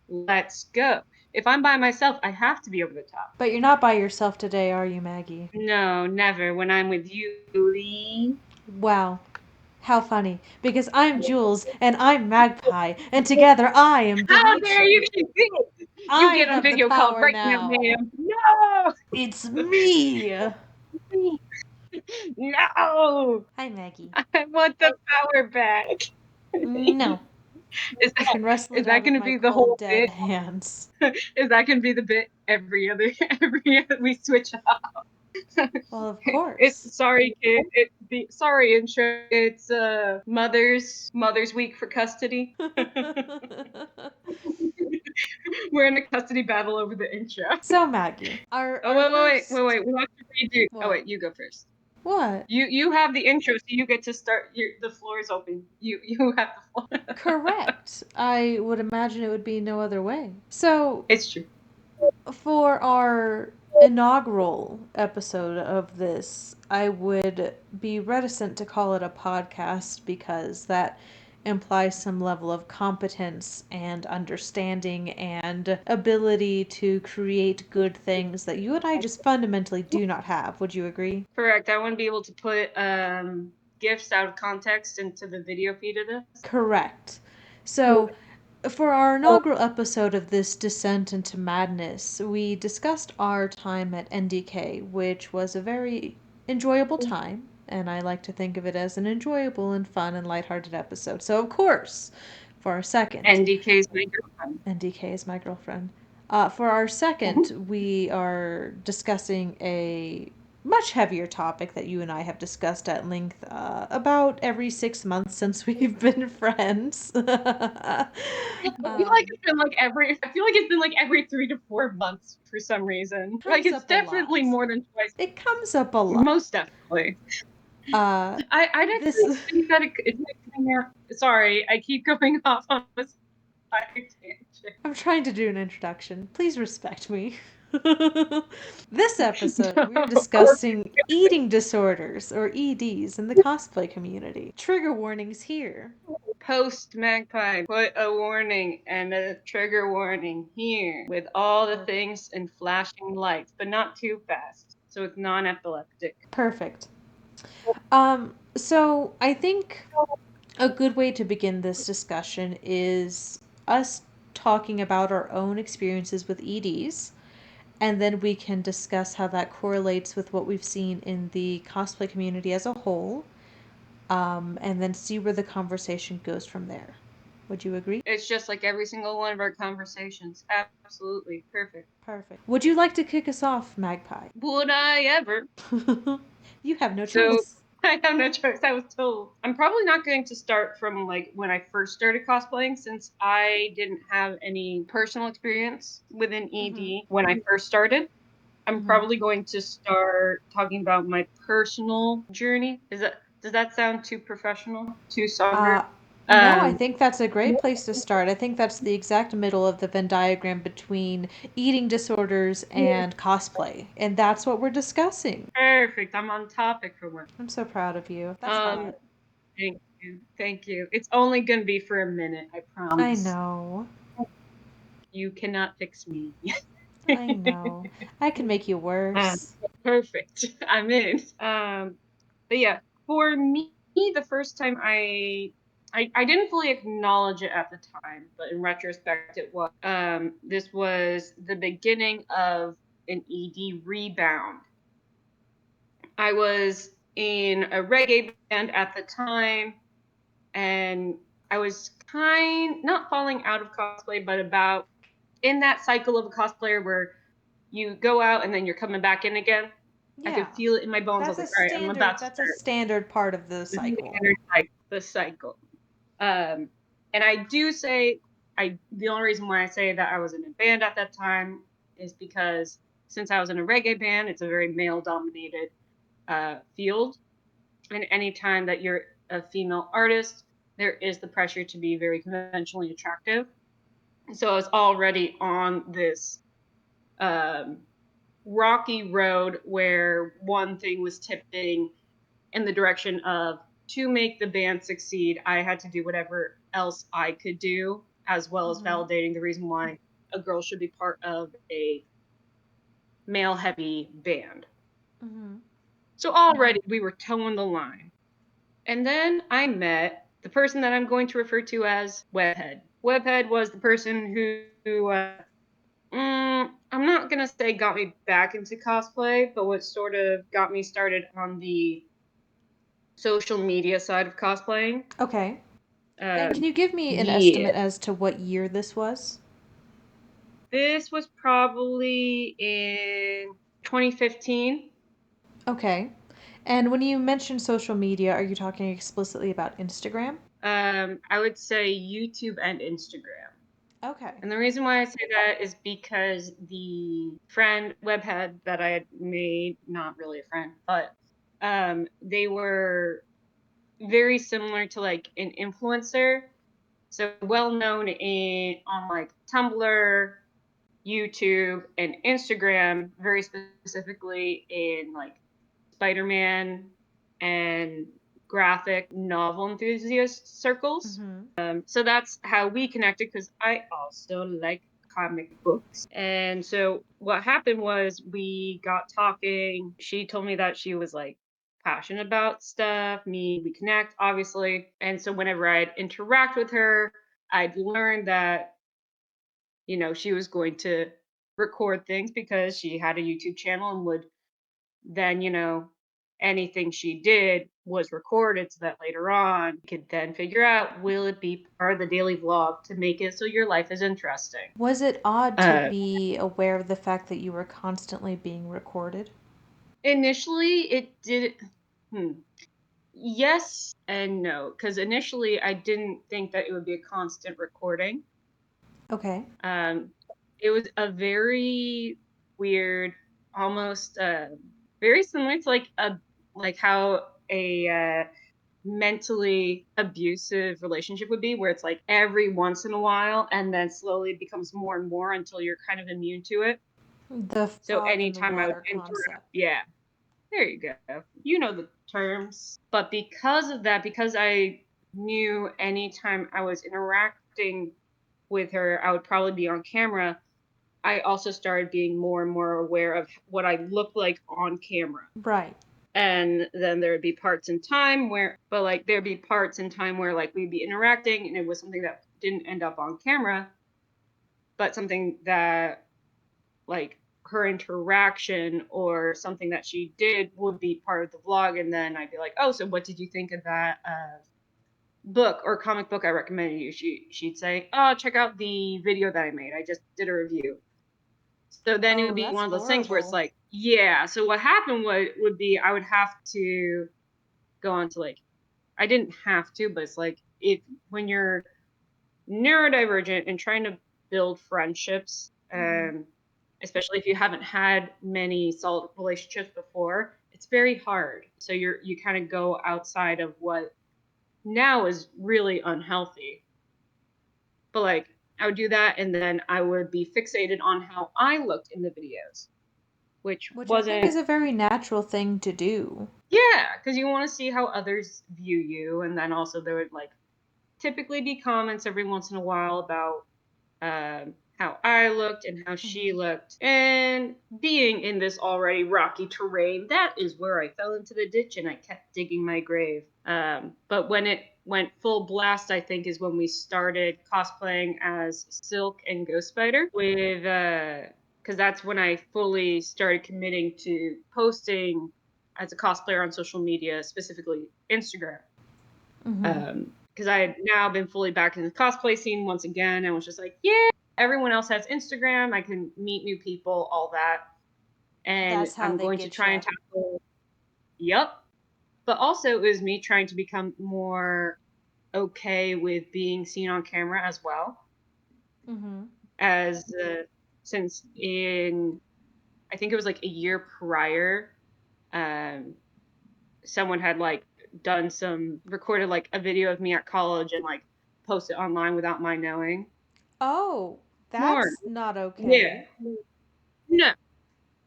Let's go. If I'm by myself, I have to be over the top. But you're not by yourself today, are you, Maggie? No, never. When I'm with you, Lee. Wow. How funny. Because I'm Jules and I'm Magpie, and together I am How dare you Bunniichii. keep it? You I get on have the video call power right now, now. ma'am. No! It's me. No! Hi, Maggie. I want the power back. No. Is I that can wrestle is it that out going with to my be the cold, whole dead bit? hands. Is that going to be the bit every other we switch up? Well, of It's course. sorry, kid. It's the sorry intro. It's Mother's Week for custody. We're in a custody battle over the intro. So, Maggie, Oh our wait. first. We have to redo. Oh What? wait, you go first. What? You have the intro, so you get to start. The floor is open. You have the floor. Correct. I would imagine it would be no other way. So, It's true. for our inaugural episode of this, I would be reticent to call it a podcast because that implies some level of competence and understanding and ability to create good things that you and I just fundamentally do not have. Would you agree? Correct. I want to be able to put gifts out of context into the video feed of this. Correct. So, for our inaugural episode of this Descent into Madness, we discussed our time at NDK, which was a very enjoyable time, and I like to think of it as an enjoyable and fun and lighthearted episode. So, of course, for our second, NDK's my girlfriend. NDK is my girlfriend. For our Mhm. second, we are discussing a much heavier topic that you and I have discussed at length about every 6 months since we've been friends. I feel like it's been like every 3 to 4 months for some reason. Like Comes it's up a definitely lot. more than twice. It comes up a lot. Most definitely. Uh, I'd this actually think that it's like, sorry, I keep going off on this side tangent. I'm trying to do an introduction. Please respect me. This episode, we're No. discussing eating disorders, or EDs, in the cosplay community. Trigger warnings here. Post Magpie, put a warning and a trigger warning here with all the Perfect. things and flashing lights, but not too fast, so it's non-epileptic. Perfect. So I think a good way to begin this discussion is us talking about our own experiences with EDs, and then we can discuss how that correlates with what we've seen in the cosplay community as a whole, and then see where the conversation goes from there. Would you agree? It's just like every single one of our conversations. Absolutely perfect. Perfect. Would you like to kick us off, Magpie? Would I ever? You have no So choice. I have no choice. I was told. I'm probably not going to start from like when I first started cosplaying since I didn't have any personal experience with an Mm-hmm. ED when I first started. I'm Mm-hmm. probably going to start talking about my personal journey. Does that sound too professional? Too somber? Uh, no, I Um, think that's a great place to start. I think that's the exact middle of the Venn diagram between eating disorders and cosplay. And that's what we're discussing. Perfect. I'm on topic for one. I'm so proud of you. That's Um, hot. thank you. Thank you. It's only gonna be for a minute, I I promise. know. You cannot fix me. I know. I can make you Um, worse. perfect. I'm in. But yeah, for me, the first time I didn't fully acknowledge it at the time, but in retrospect, it was. This was the beginning of an ED rebound. I was in a reggae band at the time, and I was not falling out of cosplay, but about in that cycle of a cosplayer where you go out and then you're coming back in again. I Yeah. could feel it in my bones. I was like, all right, I'm about to That's a start standard part of the the cycle. standard cycle. The cycle. And I do say the only reason why I say that I was in a band at that time is because since I was in a reggae band, it's a very male dominated field. And anytime that you're a female artist, there is the pressure to be very conventionally attractive. So I was already on this um, rocky road where one thing was tipping in the direction of to make the band succeed, I had to do whatever else I could do as well as validating the reason why a girl should be part of a male-heavy band. So already we were towing the line. And then I met the person that I'm going to refer to as Webhead. Webhead was the person who I'm not going to say got me back into cosplay, but what sort of got me started on the social media side of cosplaying. Okay. And can you give me an Yeah. estimate as to what year this was? This was probably in 2015. Okay. And when you mention social media, are you talking explicitly about Instagram? I would say YouTube and Instagram. Okay. And the reason why I say that is because the friend webhead that I had made, not really a friend, but they were very similar to like an influencer. So well known on like Tumblr, YouTube, and Instagram, very specifically in like Spider-Man and graphic novel enthusiast circles. So that's how we connected because I also like comic books. And so what happened was we got talking. She told me that she was like passionate about stuff. We connect, obviously. And so whenever I'd interact with her, I'd learn that, she was going to record things because she had a YouTube channel and would then, anything she did was recorded so that later on you could then figure out, will it be part of the daily vlog to make it so your life is interesting. Was it odd to be aware of the fact that you were constantly being recorded? Initially it did. Yes and no, because initially I didn't think that it would be a constant recording. Okay. It was a very weird, almost very similar to like how a mentally abusive relationship would be, where it's like every once in a while and then slowly it becomes more and more until you're kind of immune to it. The So frog in the anytime I would water interact, concept. yeah, there you go. You know the terms. But because of that, because I knew anytime I was interacting with her, I would probably be on camera. I also started being more and more aware of what I look like on camera. Right. And then there would be parts in time where, but like there'd be parts in time where like we'd be interacting and it was something that didn't end up on camera, but something that like her interaction or something that she did would be part of the vlog. And then I'd be like, oh, so what did you think of that book or comic book I recommended you? She'd say, oh, check out the video that I made. I just did a review. So then it would Oh, be that's one of those things where it's horrible. like, yeah. So what happened would be I would have to go on to like, I didn't have to, but it's like if when you're neurodivergent and trying to build friendships, especially if you haven't had many solid relationships before, it's very hard. So you kind of go outside of what now is really unhealthy. But like I would do that and then I would be fixated on how I looked in the videos, which Which I think is wasn't. a very natural thing to do. Yeah, because you want to see how others view you, and then also there would like typically be comments every once in a while about how I looked and how she looked. And being in this already rocky terrain, that is where I fell into the ditch and I kept digging my grave. But when it went full blast, I think is when we started cosplaying as Silk and Ghost Spider with because that's when I fully started committing to posting as a cosplayer on social media, specifically Instagram. Because I had now been fully back in the cosplay scene once again and was just like, yeah, everyone else has Instagram. I can meet new people, all that. And That's how I'm they going to get try and you. tackle, yep. But also, it was me trying to become more okay with being seen on camera as well. As since I think it was like a year prior, um, someone had like recorded like a video of me at college and like posted online without my knowing. Oh, More, that's not yeah, okay. no,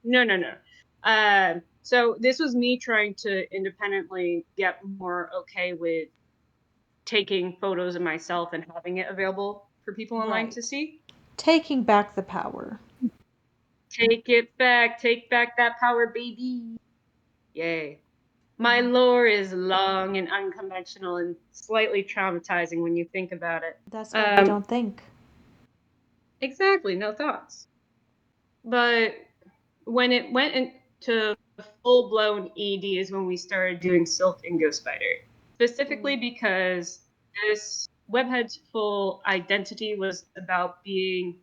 no, no, no. So this was me trying to independently get more okay with taking photos of myself and having it available for people online to see. Taking back the power. Take it back. Take back that power, baby. Yay. My lore is long and unconventional and slightly traumatizing when you think about it. That's why we don't think. Exactly, no thoughts. But when it went into full-blown ED is when we started doing Silk and Ghost Spider. Specifically because this webhead's full identity was about being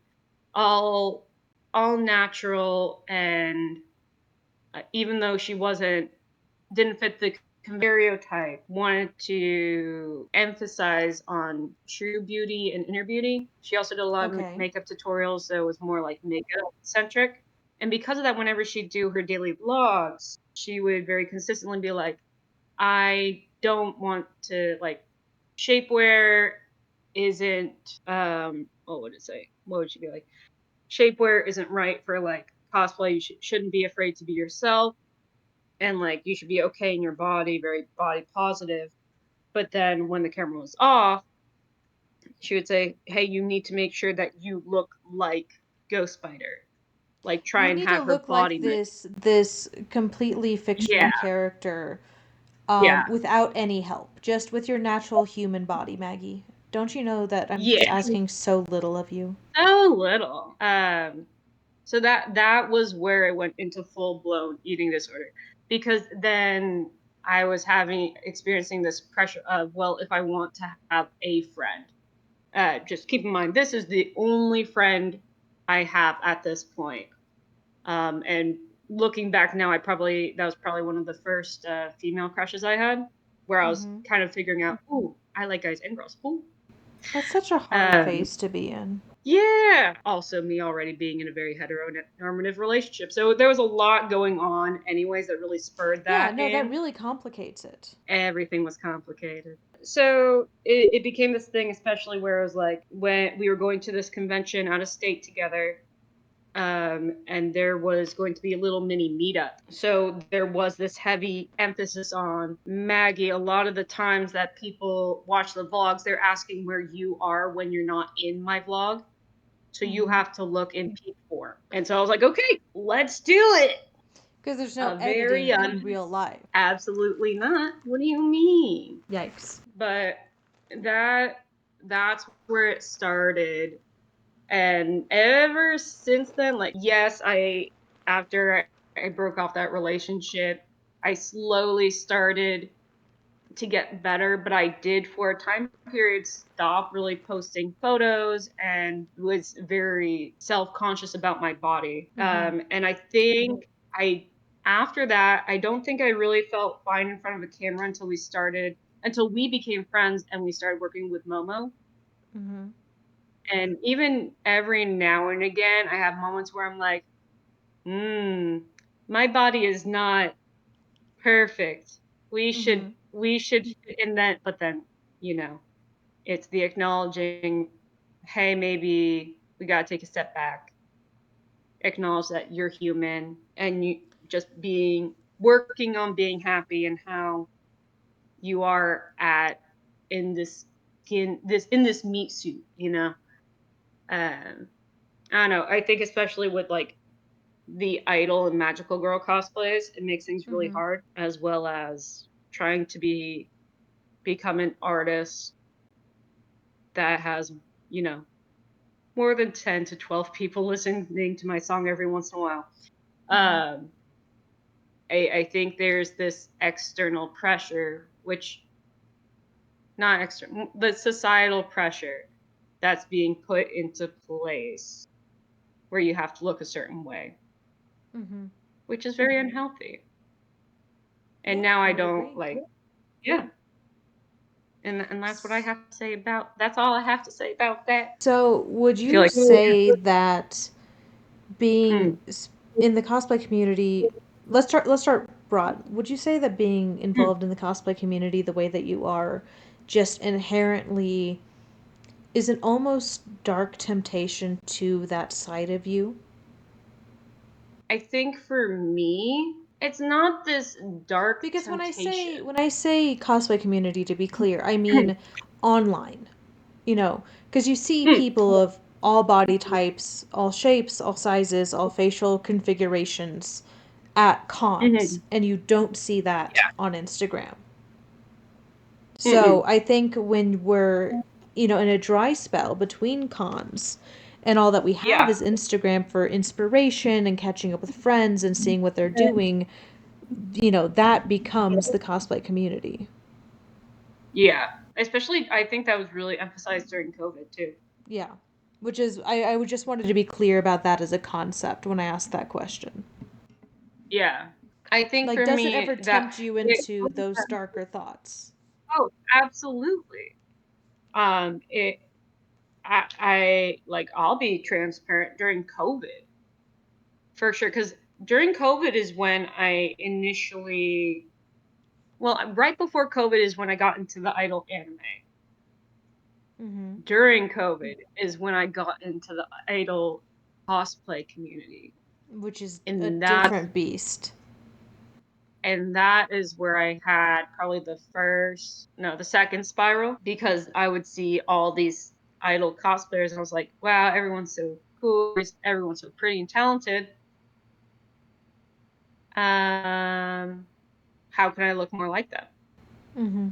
all natural, and even though she didn't fit the stereotype, wanted to emphasize on true beauty and inner beauty. She also did a lot of makeup tutorials, so it was more like makeup centric. And because of that, whenever she'd do her daily vlogs, she would very consistently be like, I don't want to, like, shapewear isn't, what would it say? What would she be like? Shapewear isn't right for, like, cosplay. You shouldn't be afraid to be yourself. And, like, you should be okay in your body, very body positive. But then when the camera was off, she would say, hey, you need to make sure that you look like Ghost Spider. Like, try You and need to have her look body like this completely fictional character without any help. Just with your natural human body, Maggie. Don't you know that I'm just asking so little of you? So little. So that was where it went into full blown eating disorder, because then I was experiencing this pressure of, well, if I want to have a friend, just keep in mind this is the only friend I have at this point. And looking back now, that was probably one of the first female crushes I had, where I was kind of figuring out, ooh, I like guys and girls. Ooh. That's such a hard phase to be in. Yeah. Also, me already being in a very heteronormative relationship. So there was a lot going on, anyways, that really spurred that. Yeah, no, that really complicates it. Everything was complicated. So it became this thing, especially where it was like when we were going to this convention out of state together. And there was going to be a little mini meetup. So there was this heavy emphasis on Maggie. A lot of the times that people watch the vlogs, they're asking where you are when you're not in my vlog. So you have to look in peep form. And so I was like, okay, let's do it. Because there's no editing in real life. Absolutely not. What do you mean? Yikes. But that's where it started. And ever since then, like, yes, after I broke off that relationship, I slowly started to get better, but I did for a time period stop really posting photos and was very self-conscious about my body. And I think after that, I don't think I really felt fine in front of a camera until we became friends and we started working with Momo. And even every now and again, I have moments where I'm like, my body is not perfect. We should fit in that, but then, it's the acknowledging, hey, maybe we gotta take a step back, acknowledge that you're human, and you just working on being happy and how you are in this meat suit, Um, I don't know. I think especially with like the idol and magical girl cosplays, it makes things really hard, as well as trying to become an artist that has, you know, more than 10 to 12 people listening to my song every once in a while. Um, I think there's this external pressure, which not external, the societal pressure that's being put into place where you have to look a certain way, which is very unhealthy. And now I don't like, yeah. And that's what I have to say that's all I have to say about that. So, would I feel you like, say that hmm, being in the cosplay community, let's start broad. Would you say that being hmm. involved in the cosplay community the way that you are just inherently is an almost dark temptation to that side of you? I think for me, it's not this dark Because when I say temptation. when I say cosplay community, to be clear, I mean online. You know, because you see Mm, people of all body types, all shapes, all sizes, all facial configurations at cons, mhm. and you don't see that Yeah. on Instagram. So Mm-mm. I think when we're, in a dry spell between cons and all that we have Yeah. is Instagram for inspiration and catching up with friends and seeing what they're doing, that becomes the cosplay community. Yeah. Especially, I think that was really emphasized during COVID too. Yeah. Which is, I would just wanted to be clear about that as a concept when I asked that question. Yeah. I think Like, for does it ever me that tempt you it, into those darker thoughts? oh, absolutely. It I like I'll be transparent during COVID for sure because during COVID is when I initially well, right before COVID is when I got into the idol anime. Mm-hmm. During COVID is when I got into the idol cosplay community. Which is a And that's different beast. and that is where I had probably the second spiral because I would see all these idol cosplayers and I was like, wow, everyone's so cool, everyone's so pretty and talented. Um, how can I look more like them? Mm-hmm.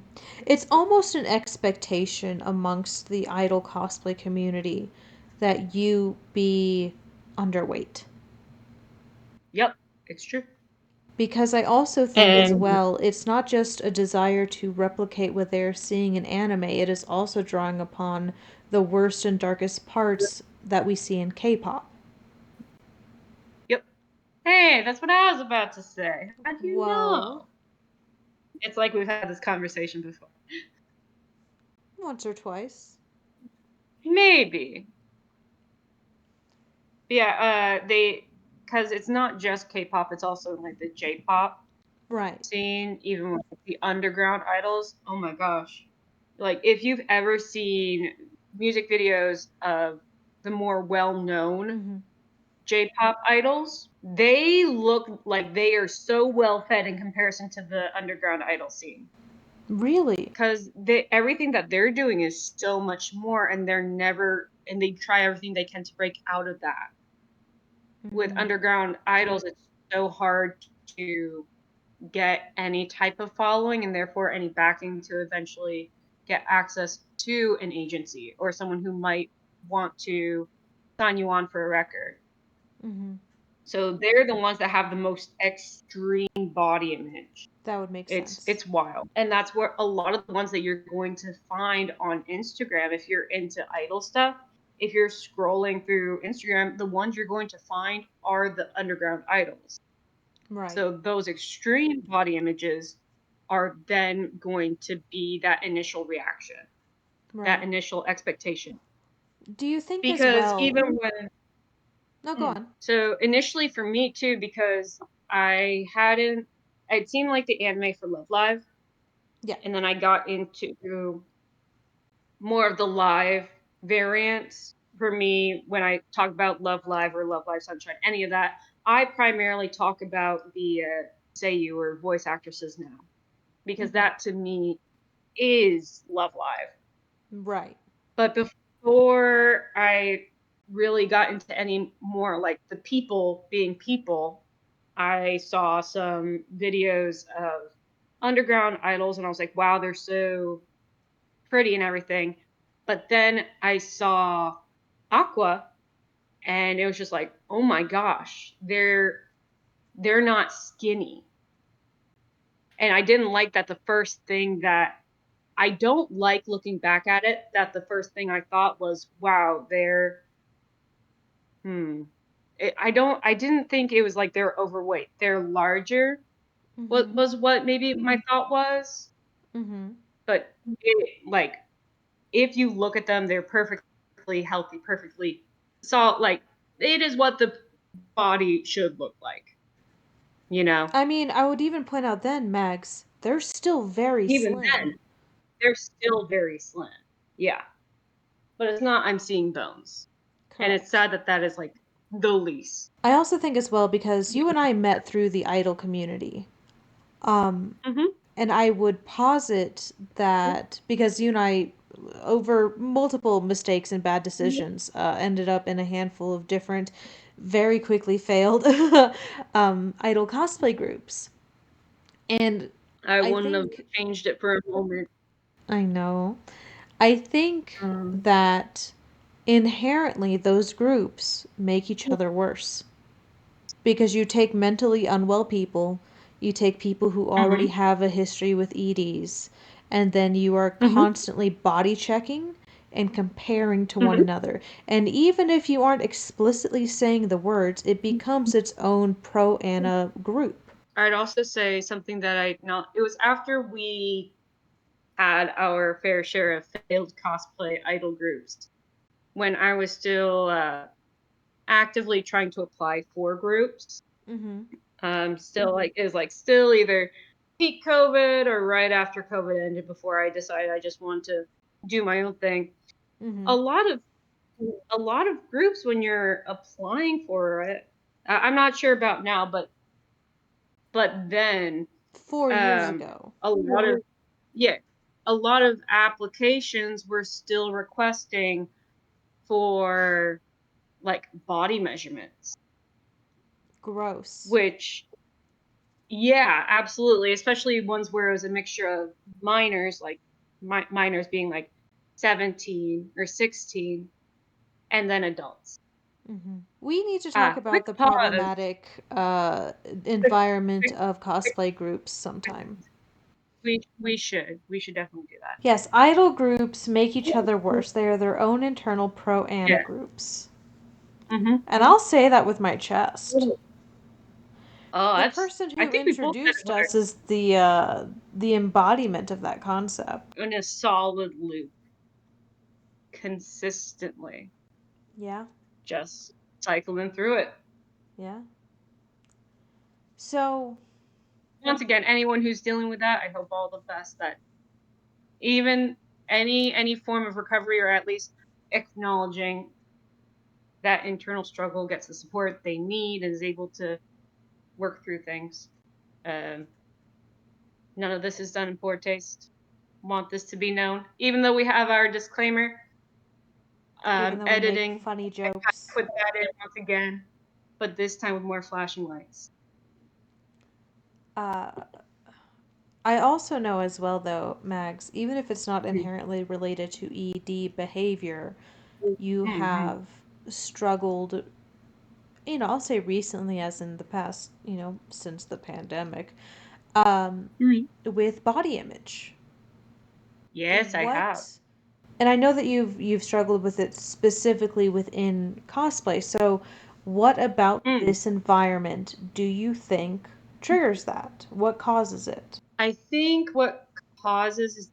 It's almost an expectation amongst the idol cosplay community that you be underweight. Yep, it's true. Because I also think as And well, it's not just a desire to replicate what they're seeing in anime, it is also drawing upon the worst and darkest parts that we see in K pop. yep. Hey, that's what I was about to say. How do you Whoa. know? It's like we've had this conversation before. Once or twice. Maybe. Yeah, they because it's not just K-pop, it's also like the J-pop Right. scene, even with the underground idols. Oh my gosh. Like if you've ever seen music videos of the more well-known Mm-hmm. J-pop idols, they look like they are so well fed in comparison to the underground idol scene. Really? Because everything that they're doing is so much more, and they try everything they can to break out of that. With Mm-hmm. underground idols, it's so hard to get any type of following and therefore any backing to eventually get access to an agency or someone who might want to sign you on for a record. Mm-hmm. So they're the ones that have the most extreme body image. That would make It's sense. it's wild. And that's where a lot of the ones that you're going to find on Instagram if you're into idol stuff, if you're scrolling through Instagram, the ones you're going to find are the underground idols. Right. So those extreme body images are then going to be that initial reaction, that Right. initial expectation. Do you think as Because well? even when No, go on. so initially for me too, because I'd seen like the anime for Love Live, Yeah. and then I got into more of the live variants. For me, when I talk about Love Live or Love Live Sunshine, any of that, I primarily talk about the Seiyu or voice actresses now, because Mm-hmm. that to me is Love Live. Right. But before I really got into any more like the people being people, I saw some videos of underground idols and I was like, wow, they're so pretty and everything. But then I saw Aqua and it was just like, oh my gosh, they're not skinny. And I didn't like that the first thing that I don't like looking back at it that the first thing I thought was, wow, hmm. I didn't think it was like they're overweight. They're larger. What Mm-hmm. was what maybe my thought was, Mm-hmm. but like if you look at them, they're perfectly healthy, perfectly so like it is what the body should look like, you know. I mean, I would even point out then, Mags, they're still very Even slim. then, they're still very slim. Yeah, but it's not. I'm seeing bones, and it's Correct. sad that that is like the least. I also think as well because you and I met through the idol community. Um, Mm-hmm. and I would posit that because you and I over multiple mistakes and bad decisions, ended up in a handful of different, very quickly failed idol cosplay groups. And I I wouldn't have think, changed it for a moment. I know, I think Um, that inherently those groups make each other worse. Because you take mentally unwell people, you take people who already mhm, have a history with EDs, and then you are mhm, constantly body checking and comparing to one mhm. another. And even if you aren't explicitly saying the words, it becomes its own pro Anna group. I'd also say something that I not. It was after we had our fair share of failed cosplay idol groups when I was still actively trying to apply for groups. Mm-hmm. Still like it was like still either peak COVID or right after COVID ended before I decided I just want to do my own thing. Mm-hmm. A lot of a lot of groups when you're applying for it, I'm not sure about now, but then 4 years um ago. a lot of yeah, a lot of applications were still requesting for like body measurements, Gross. which yeah, absolutely, especially ones where it was a mixture of minors, like minors being like 17 or 16, and then adults. Mm-hmm. We need to talk Quick about the pause. problematic Quick, environment quick, of quick. cosplay groups sometime. We should definitely do that. Yes, idol groups make each other worse. They are their own internal pro Anna Yeah. groups. Mhm. And I'll say that with my chest. Oh, The that's. person I who think we both said introduced it us is the embodiment of that concept. in a solid loop, consistently, Yeah, just cycling through it. yeah. So, Once again, anyone who's dealing with that, I hope all the best. That even any form of recovery, or at least acknowledging that internal struggle, gets the support they need and is able to work through things. Um, None of this is done in poor taste. Want this to be known, even though we have our disclaimer. even though we make Editing, funny I kind of jokes, put that in once again, but this time with more flashing lights. uh, I also know as well, though, Mags, even if it's not Mm. inherently related to ED behavior, you Mm-hmm. have struggled, I'll say recently, as in the past, since the pandemic, um, Mm. with body image. Yes, I have. What and I know that you've struggled with it specifically within cosplay. So, what about Mm. this environment do you think triggers that? What causes it? I think what causes is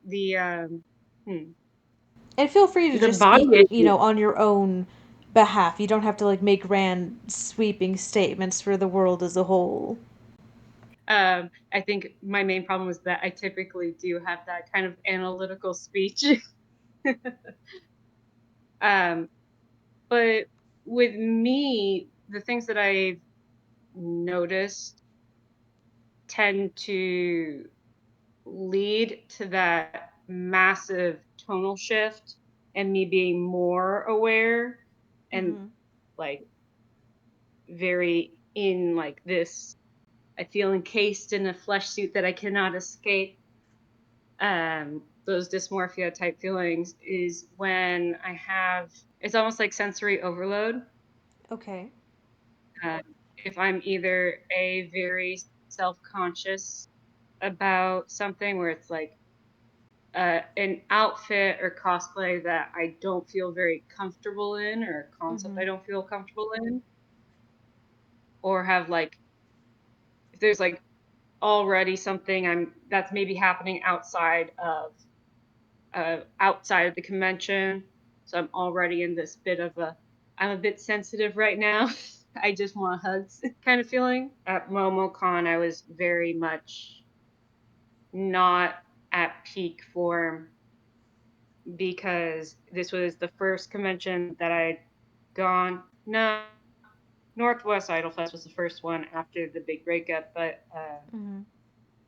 And feel free to the just body speak, issue. on your own behalf. You don't have to like make grand sweeping statements for the world as a whole. I think my main problem is that I typically do have that kind of analytical speech. um, but with me, the things that I've noticed tend to lead to that massive tonal shift and me being more aware and Mhm. like very in like this. I feel encased in a flesh suit that I cannot escape. Those dysmorphia type feelings is when I have, it's almost like sensory overload. Okay. Um, if I'm either a very self conscious about something where it's like an outfit or cosplay that I don't feel very comfortable in, or a concept I Mhm. don't feel comfortable in, or have like, if there's like already something I'm that's maybe happening outside of the convention. So I'm already in this bit of a I'm a bit sensitive right now. I just want hugs kind of feeling. At MomoCon, I was very much not at peak form because this was the first convention that I'd gone. No, Northwest Idol Fest was the first one after the big breakup, but Mhm.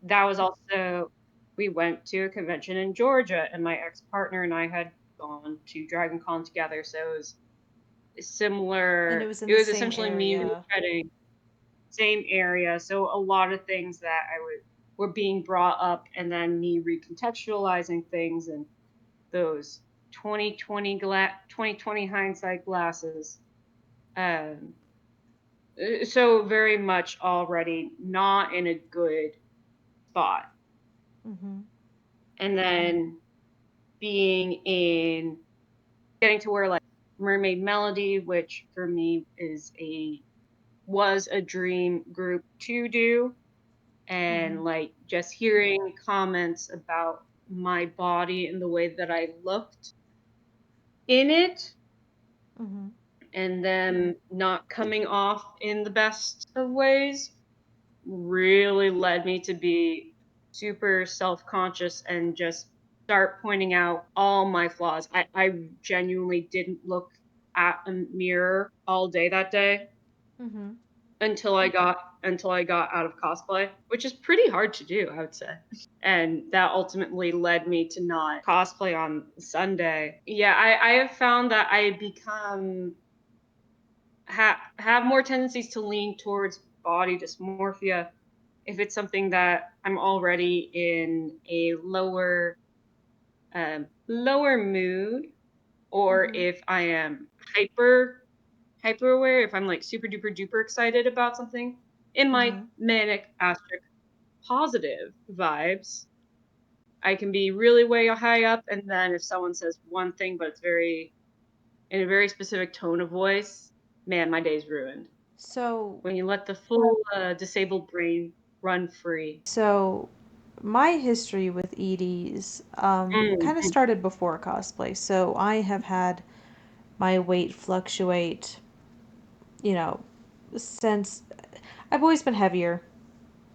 that was also. we went to a convention in Georgia, and my ex-partner and I had gone to Dragon Con together, so it was And it similar. was in It the was same essentially me area. retreading same area, so a lot of things that I would were being brought up, and then me recontextualizing things, and those 2020 hindsight glasses. Um, so very much already not in a good spot, Mm-hmm. and then being in getting to where like Mermaid Melody, which for me was a dream group to do, Mm-hmm. and like just hearing comments about my body and the way that I looked in it, Mm-hmm. and then not coming off in the best of ways, really led me to be super self-conscious and just start pointing out all my flaws. I genuinely didn't look at a mirror all day that day Mm-hmm. until I got out of cosplay, which is pretty hard to do, I would say. And that ultimately led me to not cosplay on Sunday. Yeah, I have found that I become have more tendencies to lean towards body dysmorphia if it's something that I'm already in a lower mood, or Mm-hmm. if I am hyper aware, if I'm like super duper duper excited about something in my Mm-hmm. manic asterisk positive vibes, I can be really way high up, and then if someone says one thing but it's very in a very specific tone of voice, man, my day's ruined. So, When you let the full disabled brain run free. so my history with EDs kind of Mm, started before cosplay. So I have had my weight fluctuate, you know, since I've always been heavier.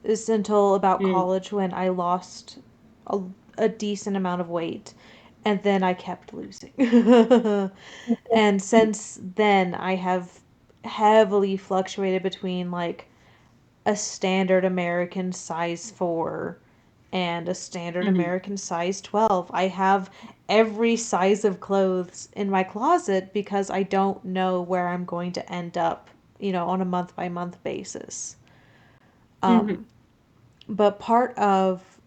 Is until about mm, college when I lost a, a decent amount of weight and then I kept losing. And since then, I have heavily fluctuated between like a standard American size 4 and a standard mm, American size 12. I have every size of clothes in my closet because I don't know where I'm going to end up, on a month by month basis. mm, Um, but part of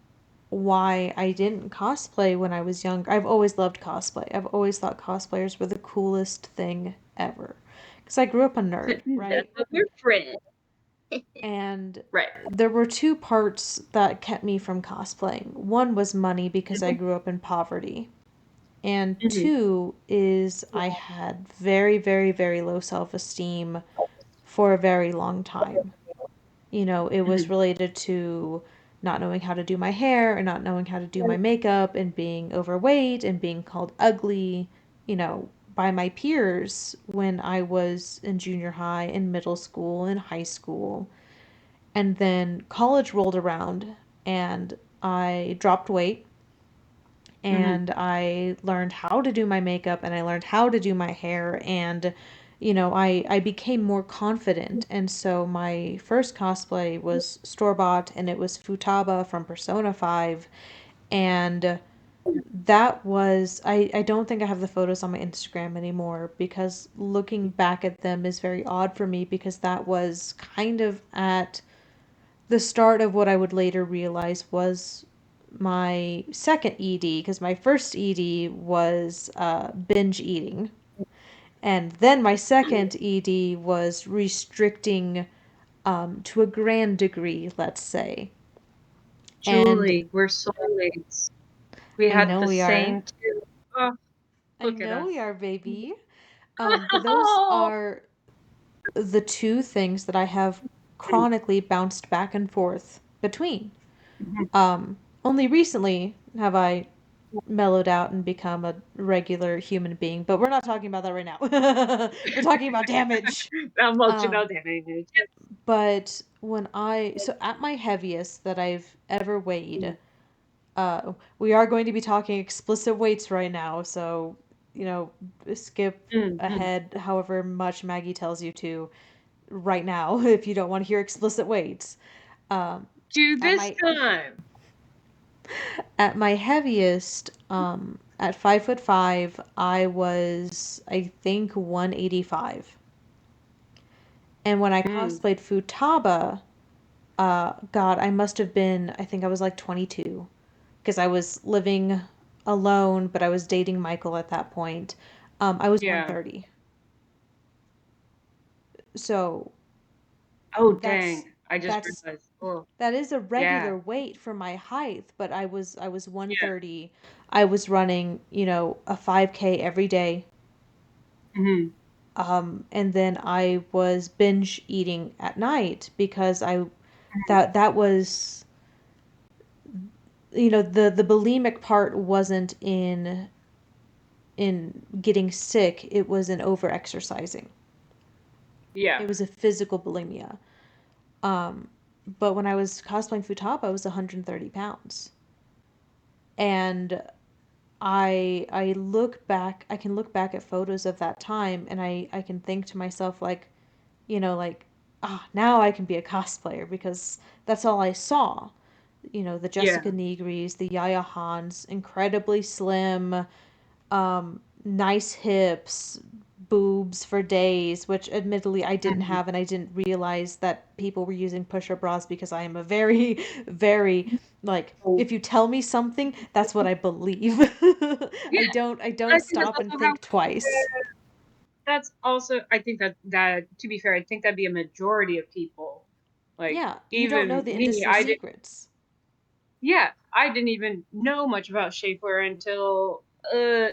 why I didn't cosplay when I was younger, I've always loved cosplay. I've always thought cosplayers were the coolest thing ever. Because I grew up a nerd, That's right? what we're friends. And Right. there were two parts that kept me from cosplaying. One was money because I grew up in poverty. And Mm-hmm. two is I had very, very, very low self esteem for a very long time. It was Mm-hmm. related to not knowing how to do my hair and not knowing how to do my makeup and being overweight and being called ugly, by my peers when I was in junior high, in middle school, in high school. And then college rolled around and I dropped weight Mm-hmm. and I learned how to do my makeup and I learned how to do my hair and I became more confident. And so my first cosplay was store bought and it was Futaba from Persona 5. And that was, I don't think I have the photos on my Instagram anymore because looking back at them is very odd for me because that was kind of at the start of what I would later realize was my second ED, because my first ED was binge eating. And then my second ED was restricting to a grand degree, let's say. And Julie, we're soulmates. We I had know the we are. same too. Oh, I look at know we us. are, baby. But those are the two things that I have chronically bounced back and forth between. Mhm. Only recently have I mellowed out and become a regular human being, but we're not talking about that right now. We're talking about damage. Emotional Um, damage. but so at my heaviest that I've ever weighed, we are going to be talking explicit weights right now, so, you know, skip Mm-hmm. ahead however much Maggie tells you to right now if you don't want to hear explicit weights. Um, Do at this my time. At my heaviest, at 5'5", I was, I think, 185. And when I Mm, cosplayed Futaba, God, I must have been, I think I was like 22. Because I was living alone, but I was dating Michael at that point. I was yeah. 130. So Oh, that's dang. I just that's realized. Oh, that is a yeah. regular weight for my height, but I was Yeah. 130. I was running, a 5K every day. Hmm. And then I was binge eating at night because that was, the bulimic part wasn't in getting sick, it was in over exercising. Yeah. It was a physical bulimia. Um, but when I was cosplaying Futaba, I was 130 pounds. And I can look back at photos of that time, and I can think to myself, like, now I can be a cosplayer because that's all I saw. The Yeah. Jessica Negris, the Yaya Hans, incredibly slim, nice hips, boobs for days, which admittedly I didn't Mhm. have, and I didn't realize that people were using push-up bras because I am a very, very, like, Oh, if you tell me something, that's what I believe. yeah. I don't I think that's stop also and how think twice. that's also I think that to be fair, I think that'd be a majority of people. Like Yeah, you don't know even the me, industry secrets. I didn't even know much about shapewear until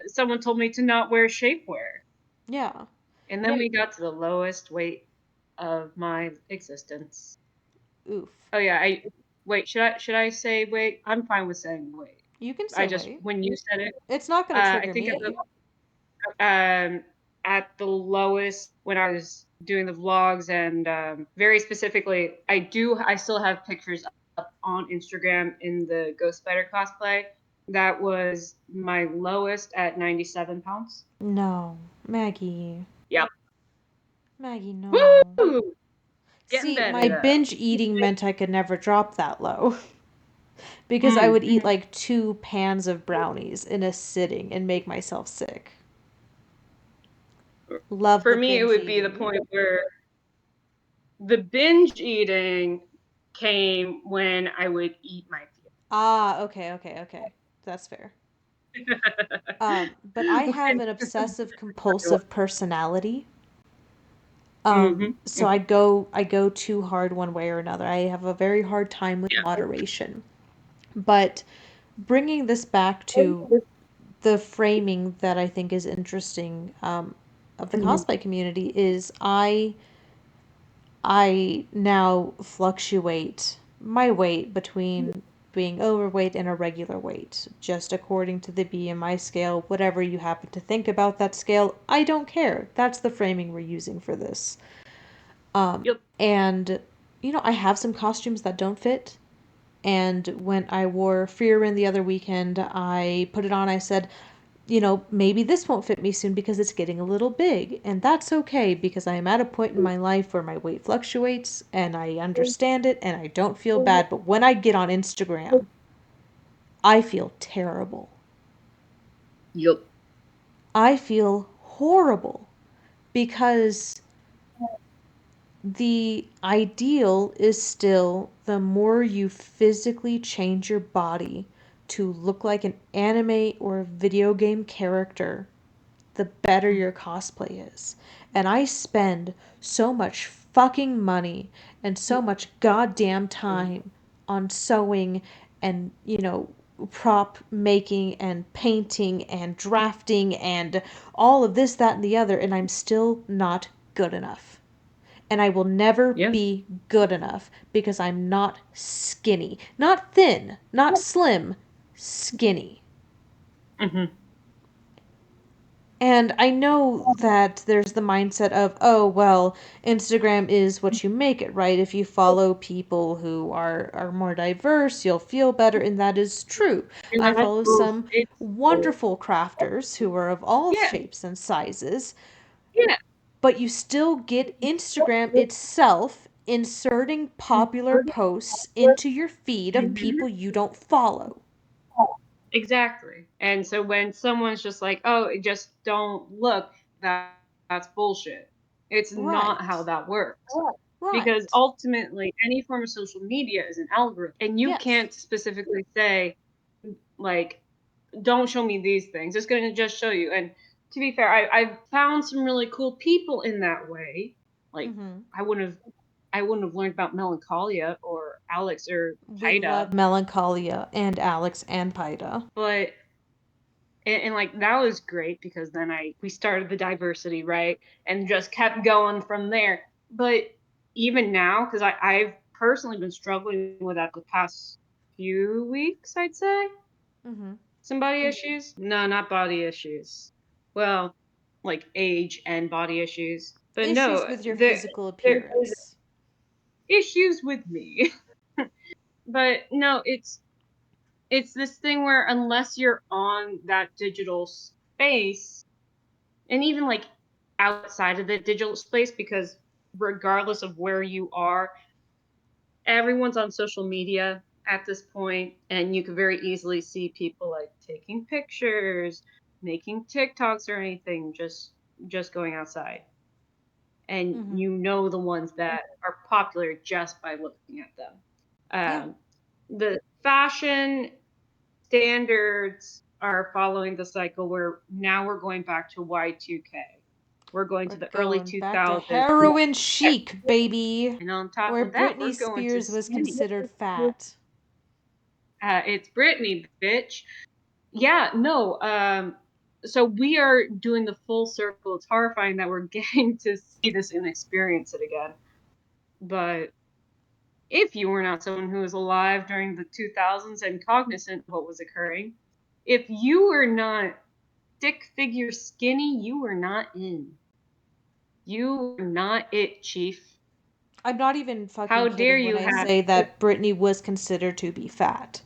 someone told me to not wear shapewear. Yeah. And then we got to the lowest weight of my existence. Oof. Oh yeah, I wait, should I say weight? I'm fine with saying weight. You can I say just wait. when you said it, It's not going to I trigger think me. at the lowest when I was doing the vlogs and very specifically, I still have pictures up on Instagram in the Ghost Spider cosplay. That was my lowest at 97 pounds. No. Maggie. Yep. Maggie, no. Woo! Getting See, better my though. binge eating meant I could never drop that low. Because I Mm, would eat mhm. like 2 pans of brownies in a sitting and make myself sick. Love For the me, it binge would be the eating. point where the binge eating came when I would eat my Ah, okay, okay, okay. That's fair. feelings. But I have When an obsessive compulsive personality. Mhm, So mhm. I go too hard one way or another. I have a very hard time with moderation. But bringing this back to Yeah. the framing that I think is interesting, of the Mhm. cosplay community is I now fluctuate my weight between being overweight and a regular weight, just according to the BMI scale, whatever you happen to think about that scale, I don't care. That's the framing we're using for this. Yep. And I have some costumes that don't fit. And when I wore Freerin the other weekend, I put it on. I said, maybe this won't fit me soon because it's getting a little big. And that's okay because I am at a point in my life where my weight fluctuates and I understand it and I don't feel bad. But when I get on Instagram, I feel terrible. Yep. I feel horrible because the ideal is still the more you physically change your body to look like an anime or video game character, the better your cosplay is. And I spend so much fucking money and so much goddamn time on sewing and, prop making and painting and drafting and all of this, that, and the other, and I'm still not good enough. And I will never Yeah. be good enough because I'm not skinny. Not thin, not slim, skinny. Mhm. And I know that there's the mindset of, oh, well, Instagram is what you make it, right? If you follow people who are more diverse, you'll feel better, and that is true. I Yeah, follow well, some it's wonderful crafters who are of all yeah, shapes and sizes, yeah. but you still get Instagram itself inserting popular posts into your feed of Mhm. people you don't follow. Exactly. And so when someone's just like, oh, just don't look, that's bullshit. It's not how Right. that works. Because Right. ultimately, any form of social media is an algorithm. And you Yes. can't specifically say, like, don't show me these things. It's going to just show you. And to be fair, I've found some really cool people in that way. Like, Mhm. I wouldn't have learned about Melancholia or Alex or We love Paida, Melancholia and Alex and Paida. but and like that was great because then we started the diversity, right, and just kept going from there. But even now, because I've personally been struggling with that the past few weeks, I'd say. Mhm. Some body issues? No, not body issues. Well, like age and body issues. But Issues no, with your there physical is appearance. issues with me. But no, it's this thing where unless you're on that digital space, and even like outside of the digital space, because regardless of where you are, everyone's on social media at this point, and you can very easily see people like taking pictures, making TikToks or anything, just going outside. And Mhm. you know the ones that are popular just by looking at them. Yeah. The fashion standards are following the cycle where now we're going back to Y2K. We're going We're to the early going back to 2000s. heroin chic, baby. And on top Where of that, Britney we're going to Spears was skinny. considered fat. It's Britney, bitch. Yeah, no. So we are doing the full circle. It's horrifying that we're getting to see this and experience it again. But if you were not someone who was alive during the 2000s and cognizant of what was occurring, if you were not stick figure skinny, you were not in. You were not it, Chief. I'm not even fucking How dare kidding when you I have say that Britney was considered to be fat.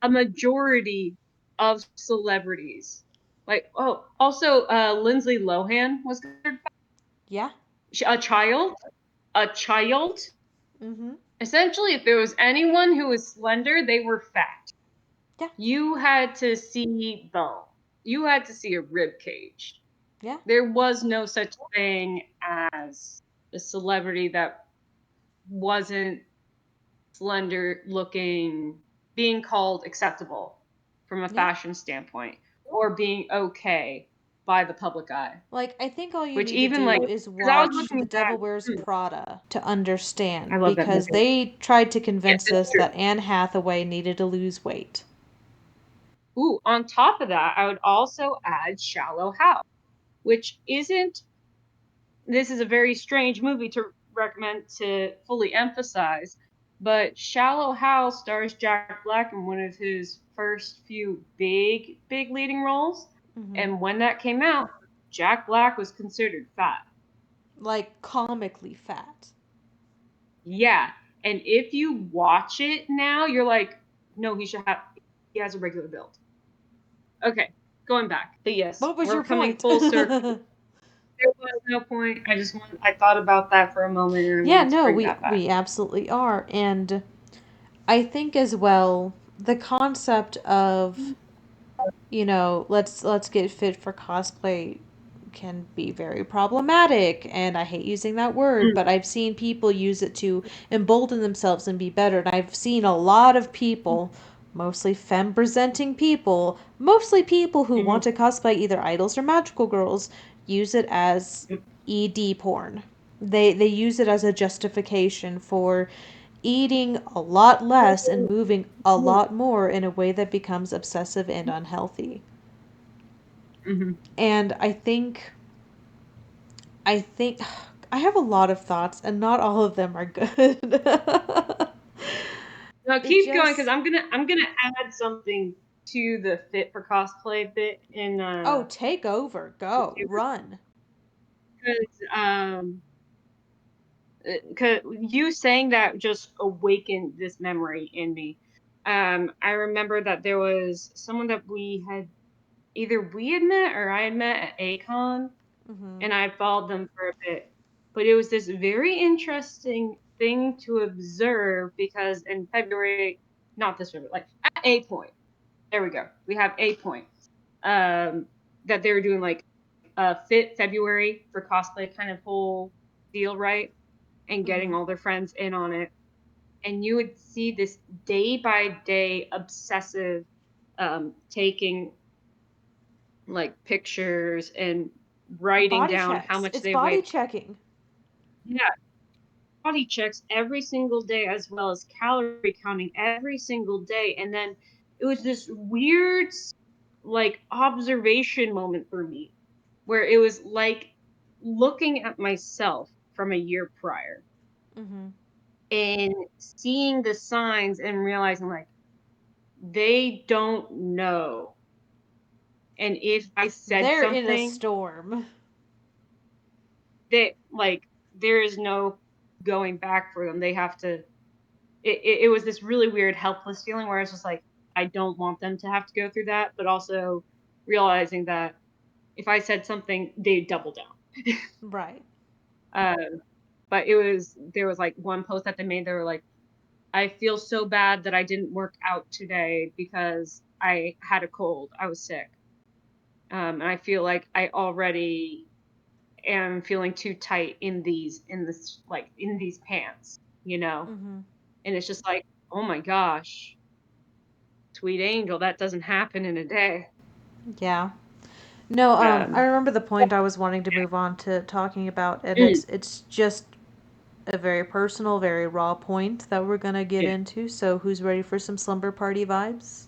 a majority of celebrities? Like, oh, also, Lindsay Lohan was considered Yeah. a child. A child. Mhm. Essentially, if there was anyone who was slender, they were fat. Yeah. You had to see bone. You had to see a rib cage. Yeah. There was no such thing as a celebrity that wasn't slender looking, being called acceptable from a Yeah. fashion standpoint, or being okay by the public eye. Like, I think all you Which need to even like, do is because I was watch looking The at that, Devil Wears Prada to I understand, love that because movie. they tried to Yes, convince it's us true. that Anne Hathaway needed to lose weight. Ooh, on top of that, I would also add Shallow Hal, which isn't. This is a very strange movie to recommend to fully emphasize, but Shallow Hal stars Jack Black in one of his first few big leading roles. Mhm. And when that came out, Jack Black was considered fat. Like, comically fat. Yeah. And if you watch it now, you're like, no, he has a regular build. Okay, going back. But yes, What was we're your coming point? full circle. There was no point. I thought about that for a moment and I Yeah, wanted to no, bring we that back. we absolutely are. And I think as well the concept of, let's get fit for cosplay can be very problematic, and I hate using that word, but I've seen people use it to embolden themselves and be better. And I've seen a lot of people, mostly femme presenting people, mostly people who want to cosplay either idols or magical girls, use it as ED porn. They use it as a justification for eating a lot less and moving a lot more in a way that becomes obsessive and unhealthy. Mm-hmm. And I think I have a lot of thoughts and not all of them are good. No, It keep going because just I'm gonna add something to the fit for cosplay bit in Oh, take over. Go. Run. because cause you saying that just awakened this memory in me. I remember that there was someone that either we had met or I had met at ACON, Mhm. and I followed them for a bit. But it was this very interesting thing to observe because in February, not this February, like at a point. there we go. We have a point. That they were doing like a fit February for cosplay kind of whole deal, right? And getting Mm-hmm. all their friends in on it. And you would see this day by day obsessive taking like pictures and writing Body down how checks. much It's they body weigh. checking. Yeah, body checks every single day, as well as calorie counting every single day. And then it was this weird, like, observation moment for me where it was like looking at myself from a year prior Mm-hmm. and seeing the signs and realizing, like, they don't know. And if I said They're in a something storm. that, like, there is no going back for them, they have to. It was this really weird helpless feeling where it's just like I don't want them to have to go through that, but also realizing that if I said something, they'd double down. Right. um, but there was like one post that they made. They were like, "I feel so bad that I didn't work out today because I had a cold. I was sick, and I feel like I already am feeling too tight in these pants, you know." Mm-hmm. And it's just like, oh my gosh, sweet angel, that doesn't happen in a day. Yeah. No, I Um, remember the point I was wanting to move on to talking about, and mm, it's just a very personal, very raw point that we're gonna get yeah. into. So, who's ready for some slumber party vibes?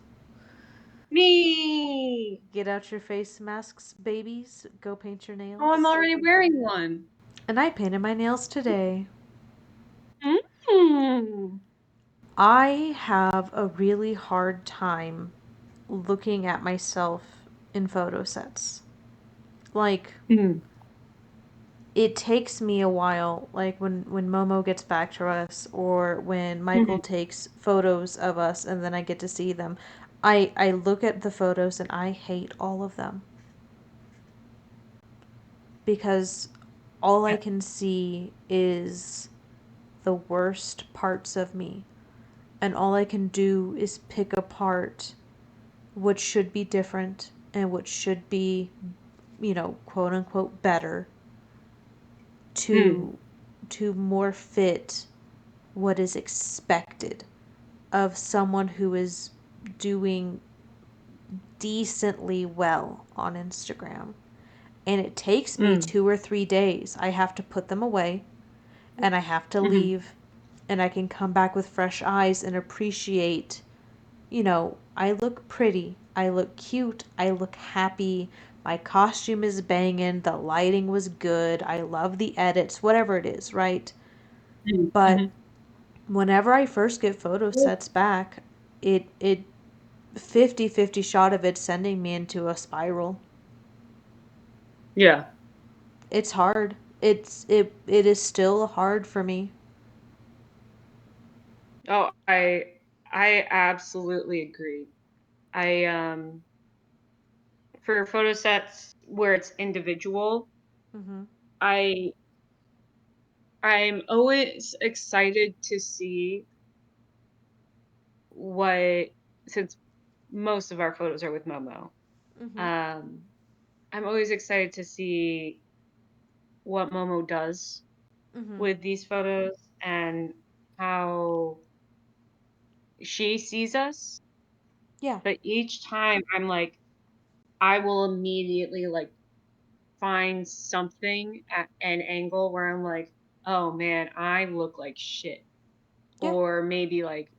Me. Get out your face masks, babies. Go paint your Oh, I'm nails. already wearing one. And I painted my nails today. Mm. I have a really hard time looking at myself in photo sets. Like, Mm. it takes me a while, like when Momo gets back to us or when Michael Mm. takes photos of us and then I get to see them. I look at the photos and I hate all of them because all I Yeah. can see is the worst parts of me, and all I can do is pick apart what should be different and what should be, quote unquote better Mm. to more fit what is expected of someone who is doing decently well on Instagram. And it takes me Mm. 2 or 3 days. I have to put them away and I have to Mm. leave, and I can come back with fresh eyes and appreciate, I look pretty, I look cute, I look happy, my costume is banging, the lighting was good, I love the edits, whatever it is, right? Mm. But Mm. whenever I first get photo sets back, it 50-50 shot of it sending me into a spiral. Yeah. It's hard. It is still hard for me. Oh, I absolutely agree. I For photo sets where it's individual, Mhm. I I'm always excited to see what since most of our photos are with Momo. Mhm. Um, I'm always excited to see what Momo does Mhm. with these photos and how she sees us. Yeah. But each time I'm like, I will immediately like find something at an angle where I'm like, oh man, I look like shit. Yeah. Or maybe like,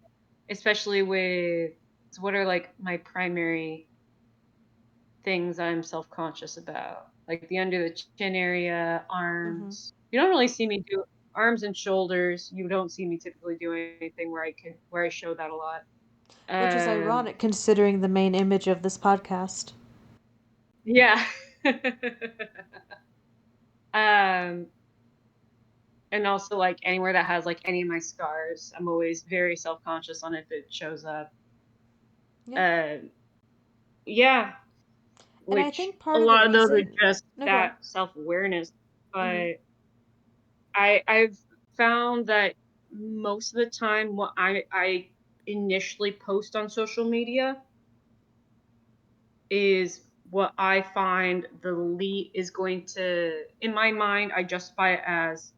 especially with so what are like my primary things I'm self-conscious about, like the under the chin area, Mhm. arms. You don't really see me do arms and shoulders. You don't see me typically doing anything where I show that a lot. Which is Um, ironic considering the main image of this podcast. yeah. um, and also like anywhere that has like any of my scars, I'm always very self-conscious on if it shows up. Yeah. Uh, yeah, And I which think a part of the lot of those are reason. just No, go on. that self-awareness, Mhm. but I've found that most of the time what I initially post on social media is what I find the least is going to, in my mind, I justify it as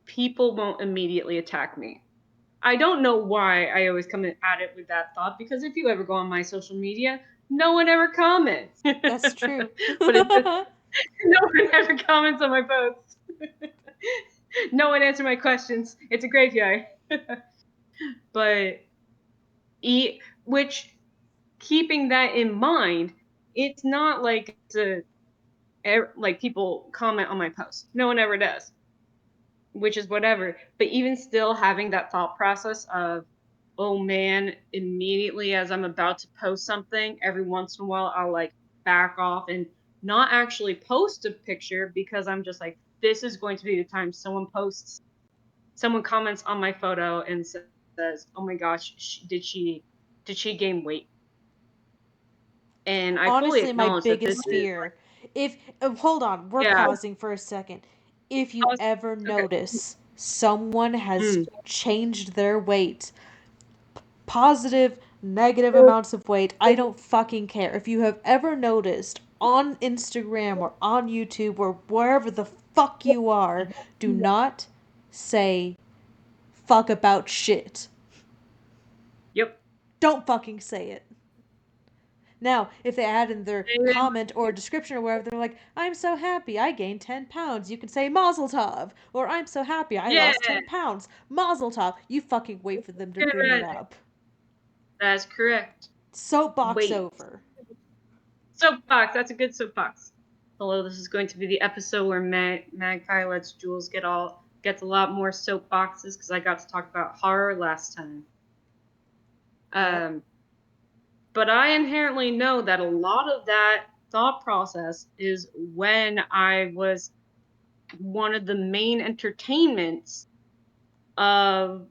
people won't immediately attack me. I don't know why I always come at it with that thought, because if you ever go on my social media, no one ever comments. That's true. But it's just, no one ever comments on my posts. No one answers my questions. It's a graveyard. But which, keeping that in mind, it's not like like people comment on my posts. No one ever does, which is whatever. But even still, having that thought process of, oh man, immediately as I'm about to post something, every once in a while I'll like back off and not actually post a picture, because I'm just like, this is going to be the time someone comments on my photo and says, oh my gosh, did she gain weight? And I fully Honestly, my acknowledge that this biggest is, fear, if hold on, we're yeah, pausing for a second. If you ever okay. notice someone has Mm. changed their weight, positive, negative amounts of weight, I don't fucking care. If you have ever noticed on Instagram or on YouTube or wherever the fuck you are, do not say fuck about shit. Yep. Don't fucking say it. Now, if they add in their comment or description or wherever, they're like, I'm so happy I gained 10 pounds, you can say Mazel Tov. Or I'm so happy I Yeah, lost 10 pounds. Mazel Tov. You fucking wait for them to bring it up. that's correct. Soapbox Wait. over. Soapbox. That's a good soapbox. Hello, this is going to be the episode where Magpie lets Jules gets a lot more soapboxes, because I got to talk about horror last time. Yep. But I inherently know that a lot of that thought process is when I was one of the main entertainments of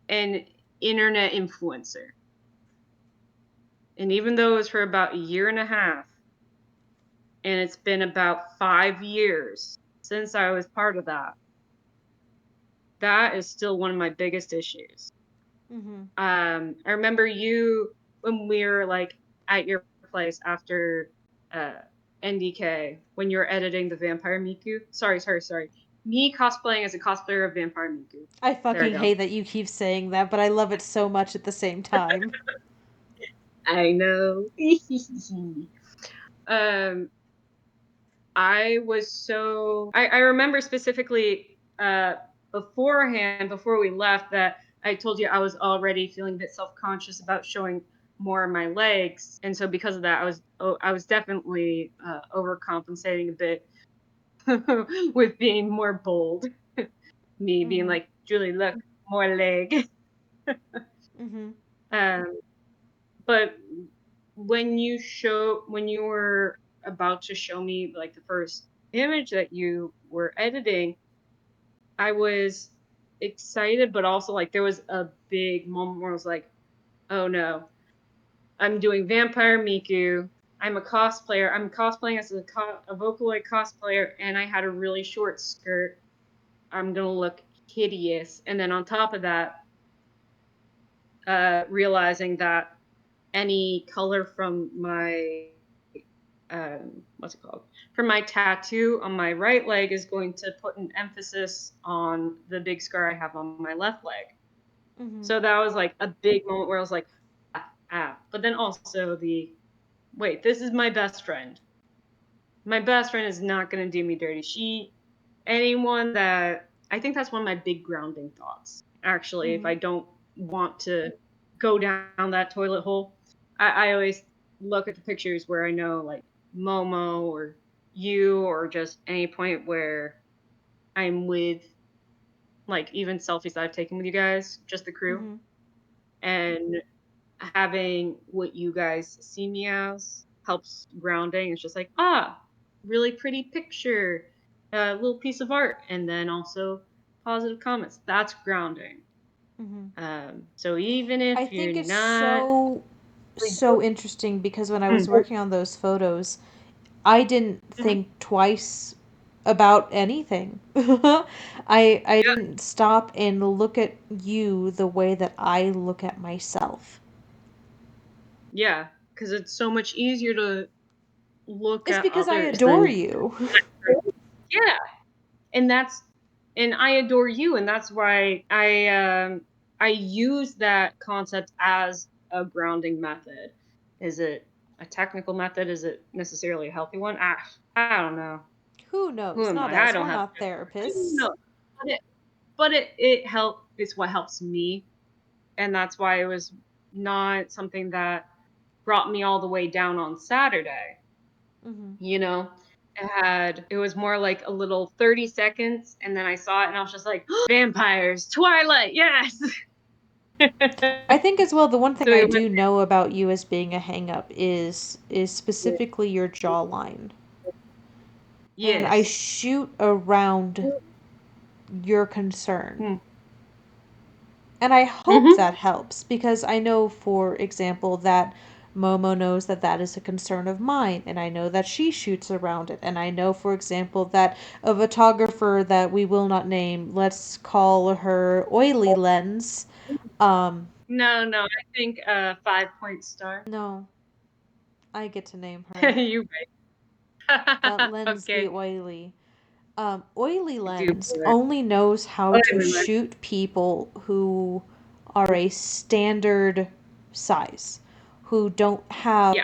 an internet influencer. And even though it was for about a year and a half, and it's been about 5 years since I was part of that, that is still one of my biggest issues. Mm-hmm. I remember you when we were like at your place after uh, NDK, when you were editing the Vampire Miku. Sorry. Me cosplaying as a cosplayer of Vampire Miku. I There I fucking go. hate that you keep saying that, but I love it so much at the same time. I know. um, I was so I remember specifically beforehand, before we left, that I told you I was already feeling a bit self-conscious about showing more of my legs, and so because of that, I was definitely overcompensating a bit with being more bold. Me being Mm-hmm. like, Julie, look, more leg. Mm-hmm. um, but when you were about to show me like the first image that you were editing, I was excited, but also like there was a big moment where I was like, oh no, I'm doing Vampire Miku. I'm a cosplayer. I'm cosplaying as a Vocaloid cosplayer, and I had a really short skirt. I'm gonna look hideous. And then on top of that, realizing that any color from my what's it called, from my tattoo on my right leg is going to put an emphasis on the big scar I have on my left leg. Mm-hmm. So that was like a big moment where I was like, But then also wait, this is my best friend. My best friend is not going to do me dirty. Anyone that, I think that's one of my big grounding thoughts, actually, if Mm-hmm. I don't want to go down that toilet hole. I always look at the pictures where I know, like, Momo or you, or just any point where I'm with, like, even selfies I've taken with you guys, just the crew, Mm-hmm. and having what you guys see me as helps grounding. It's just like, really pretty picture, a little piece of art, and then also positive comments. That's grounding. Mm-hmm. So even if I you're think it's not, so interesting because when I was mm, working on those photos, I didn't mhm, think twice about anything. I didn't stop and look at you the way that I look at myself. yeah, because it's so much easier to look It's at because I others adore than you. yeah, and I adore you, and that's why I use that concept as a grounding method. Is it a technical method? Is it necessarily a healthy one? I don't know. Who Who knows? am Not I? I us. don't We're have not therapists. no. But it help. It's what helps me, and that's why it was not something that brought me all the way down on Saturday. Mm-hmm. You know, it was more like a little 30 seconds, and then I saw it, and I was just like, vampires, Twilight, yes. I think as well the one So thing I it went, do know about you as being a hang up is specifically your jawline. And I yes. shoot around your concern. Mm. And I hope Mm-hmm. that helps because I know, for example, that Momo knows that that is a concern of mine, and I know that she shoots around it. And I know, for example, that a photographer that we will not name, let's call her Oily Lens. Um, No, I think 5 point star. no, I get to name her. You Let right. Lens be Okay. oily. Oily I do Lens believe it. only knows how But to anyway, shoot people who are a standard size, who don't have yeah.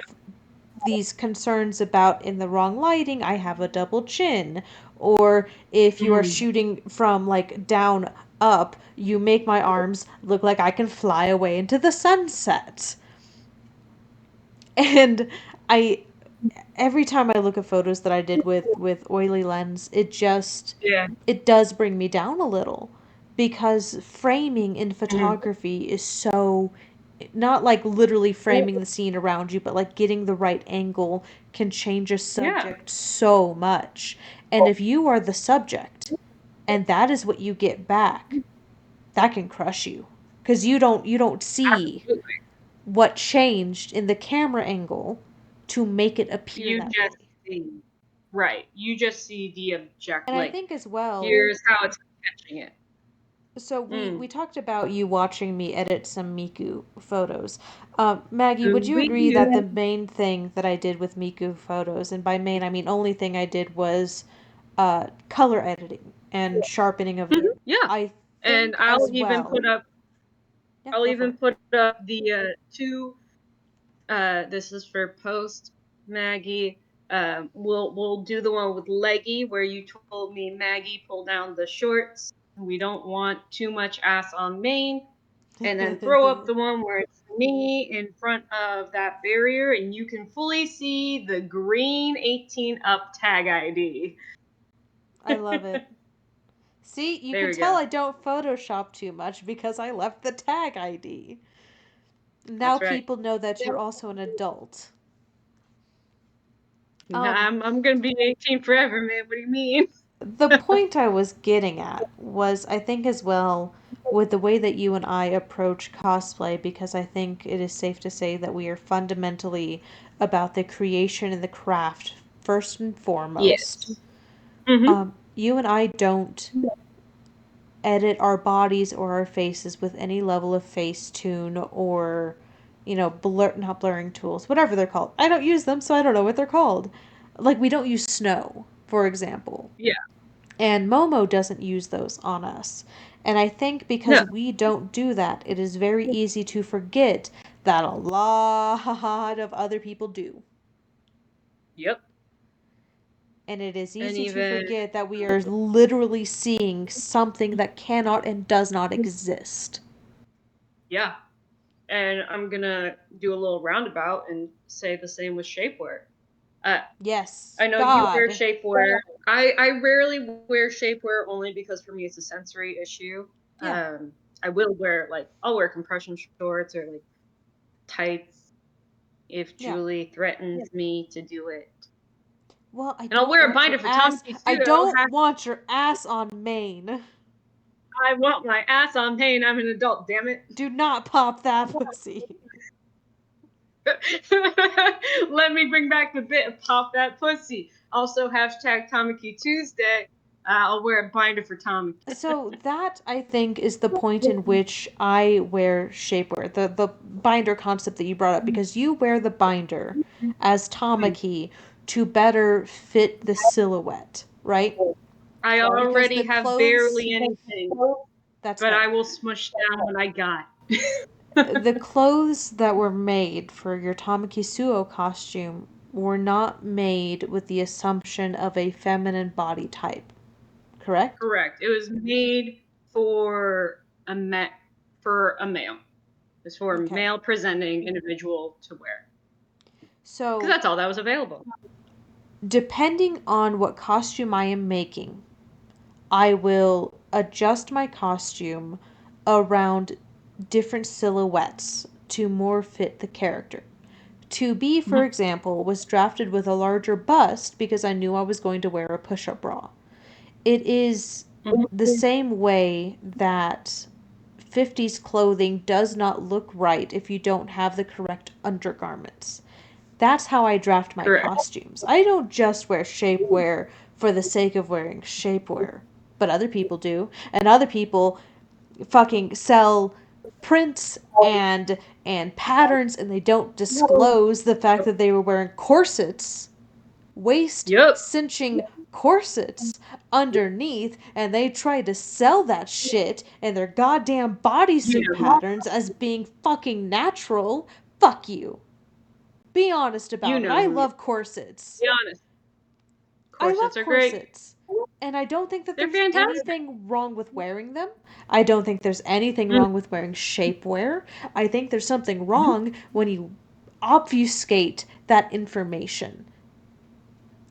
these concerns about in the wrong lighting, I have a double chin, or if you are Mm. shooting from like down up, you make my arms look like I can fly away into the sunset. And I every time I look at photos that I did with Oily Lens, Yeah. it does bring me down a little because framing in Mm. photography is so not like literally framing the scene around you, but like getting the right angle can change a Yeah. subject so much. And if you are the subject and that is what you get back, that can crush you because you don't see Absolutely. what changed in the camera angle to make it appear You that way. just see. Right. You just see the object. And I Like, think as well, here's how it's catching it. so we Mm. talked about you watching me edit some Miku photos. Maggie, would you We agree that the do. main thing that I did with Miku photos, and by main I mean only thing I did was color editing and sharpening of Mhm. them. Yeah. I And think as well. Yeah, I'll go for even it. put up the two this is for post Maggie. We'll do the one with leggy where you told me, Maggie, pull down the shorts. We don't want too much ass on main. And then throw up the one where it's me in front of that barrier and you can fully see the green 18 up tag ID. I love it. See, you There can we tell go. I don't Photoshop too much because I left the tag ID. Now That's right. people know that you're also an adult. Um, I'm gonna be 18 forever, man. What do you mean? the point I was getting at was I think as well with the way that you and I approach cosplay, because I think it is safe to say that we are fundamentally about the creation and the craft first and foremost. Yes. Mm-hmm. You and I don't edit our bodies or our faces with any level of Facetune or, not blurring tools, whatever they're called. I don't use them, so I don't know what they're called. Like, we don't use snow, for example. Yeah. And Momo doesn't use those on us. And I think No. because we don't do that, it is very easy to forget that a lot of other people do. Yep. And it is And easy to even forget that we are literally seeing something that cannot and does not exist. yeah. And I'm gonna do a little roundabout and say the same with shapewear. Uh, Yes. I know you wear God. shapewear. I rarely wear shapewear only because for me it's a sensory issue. Yeah. I will wear I'll wear compression shorts or like tights if Yeah. Julie threatens me to do it. Well, I And I'll don't wear a want binder your for ass. Tamaki I too. don't want your ass on Maine. I want my ass on pain. I'm an adult, damn it. Do not pop that pussy. Let me bring back the bit of pop that pussy. Also, hashtag Tamaki Tuesday. I'll wear a binder for Tommy. So that, I think, is the point in which I wear shapewear, the binder concept that you brought up, because you wear the binder as Tamaki to better fit the silhouette, right? I Because the already have clothes, barely anything, that's but right. I will smush down what I got. The clothes that were made for your Tamaki Suo costume were not made with the assumption of a feminine body type, correct? Correct. It was made for a for a male. It's for a Okay. male presenting individual to wear. Because So, that's all that was available. depending on what costume I am making, I will adjust my costume around different silhouettes to more fit the character. 2B, for Mhm. example, was drafted with a larger bust because I knew I was going to wear a push up bra. It is Mhm. the same way that 50s clothing does not look right if you don't have the correct undergarments. That's how I draft my Correct. costumes. I don't just wear shapewear for the sake of wearing shapewear, but other people do. And other people fucking sell prints and patterns, and they don't disclose the fact that they were wearing corsets, waist Yep. cinching corsets underneath, and they try to sell that shit and their goddamn You bodysuit know me. patterns as being fucking natural. Fuck you. Be honest You about it. know I who you love are. corsets. Be honest. I love Corsets are great. corsets. And I don't think that They're there's fantastic. anything wrong with wearing them. I don't think there's anything Mm. wrong with wearing shapewear. I think there's something Mhm. wrong when you obfuscate that information,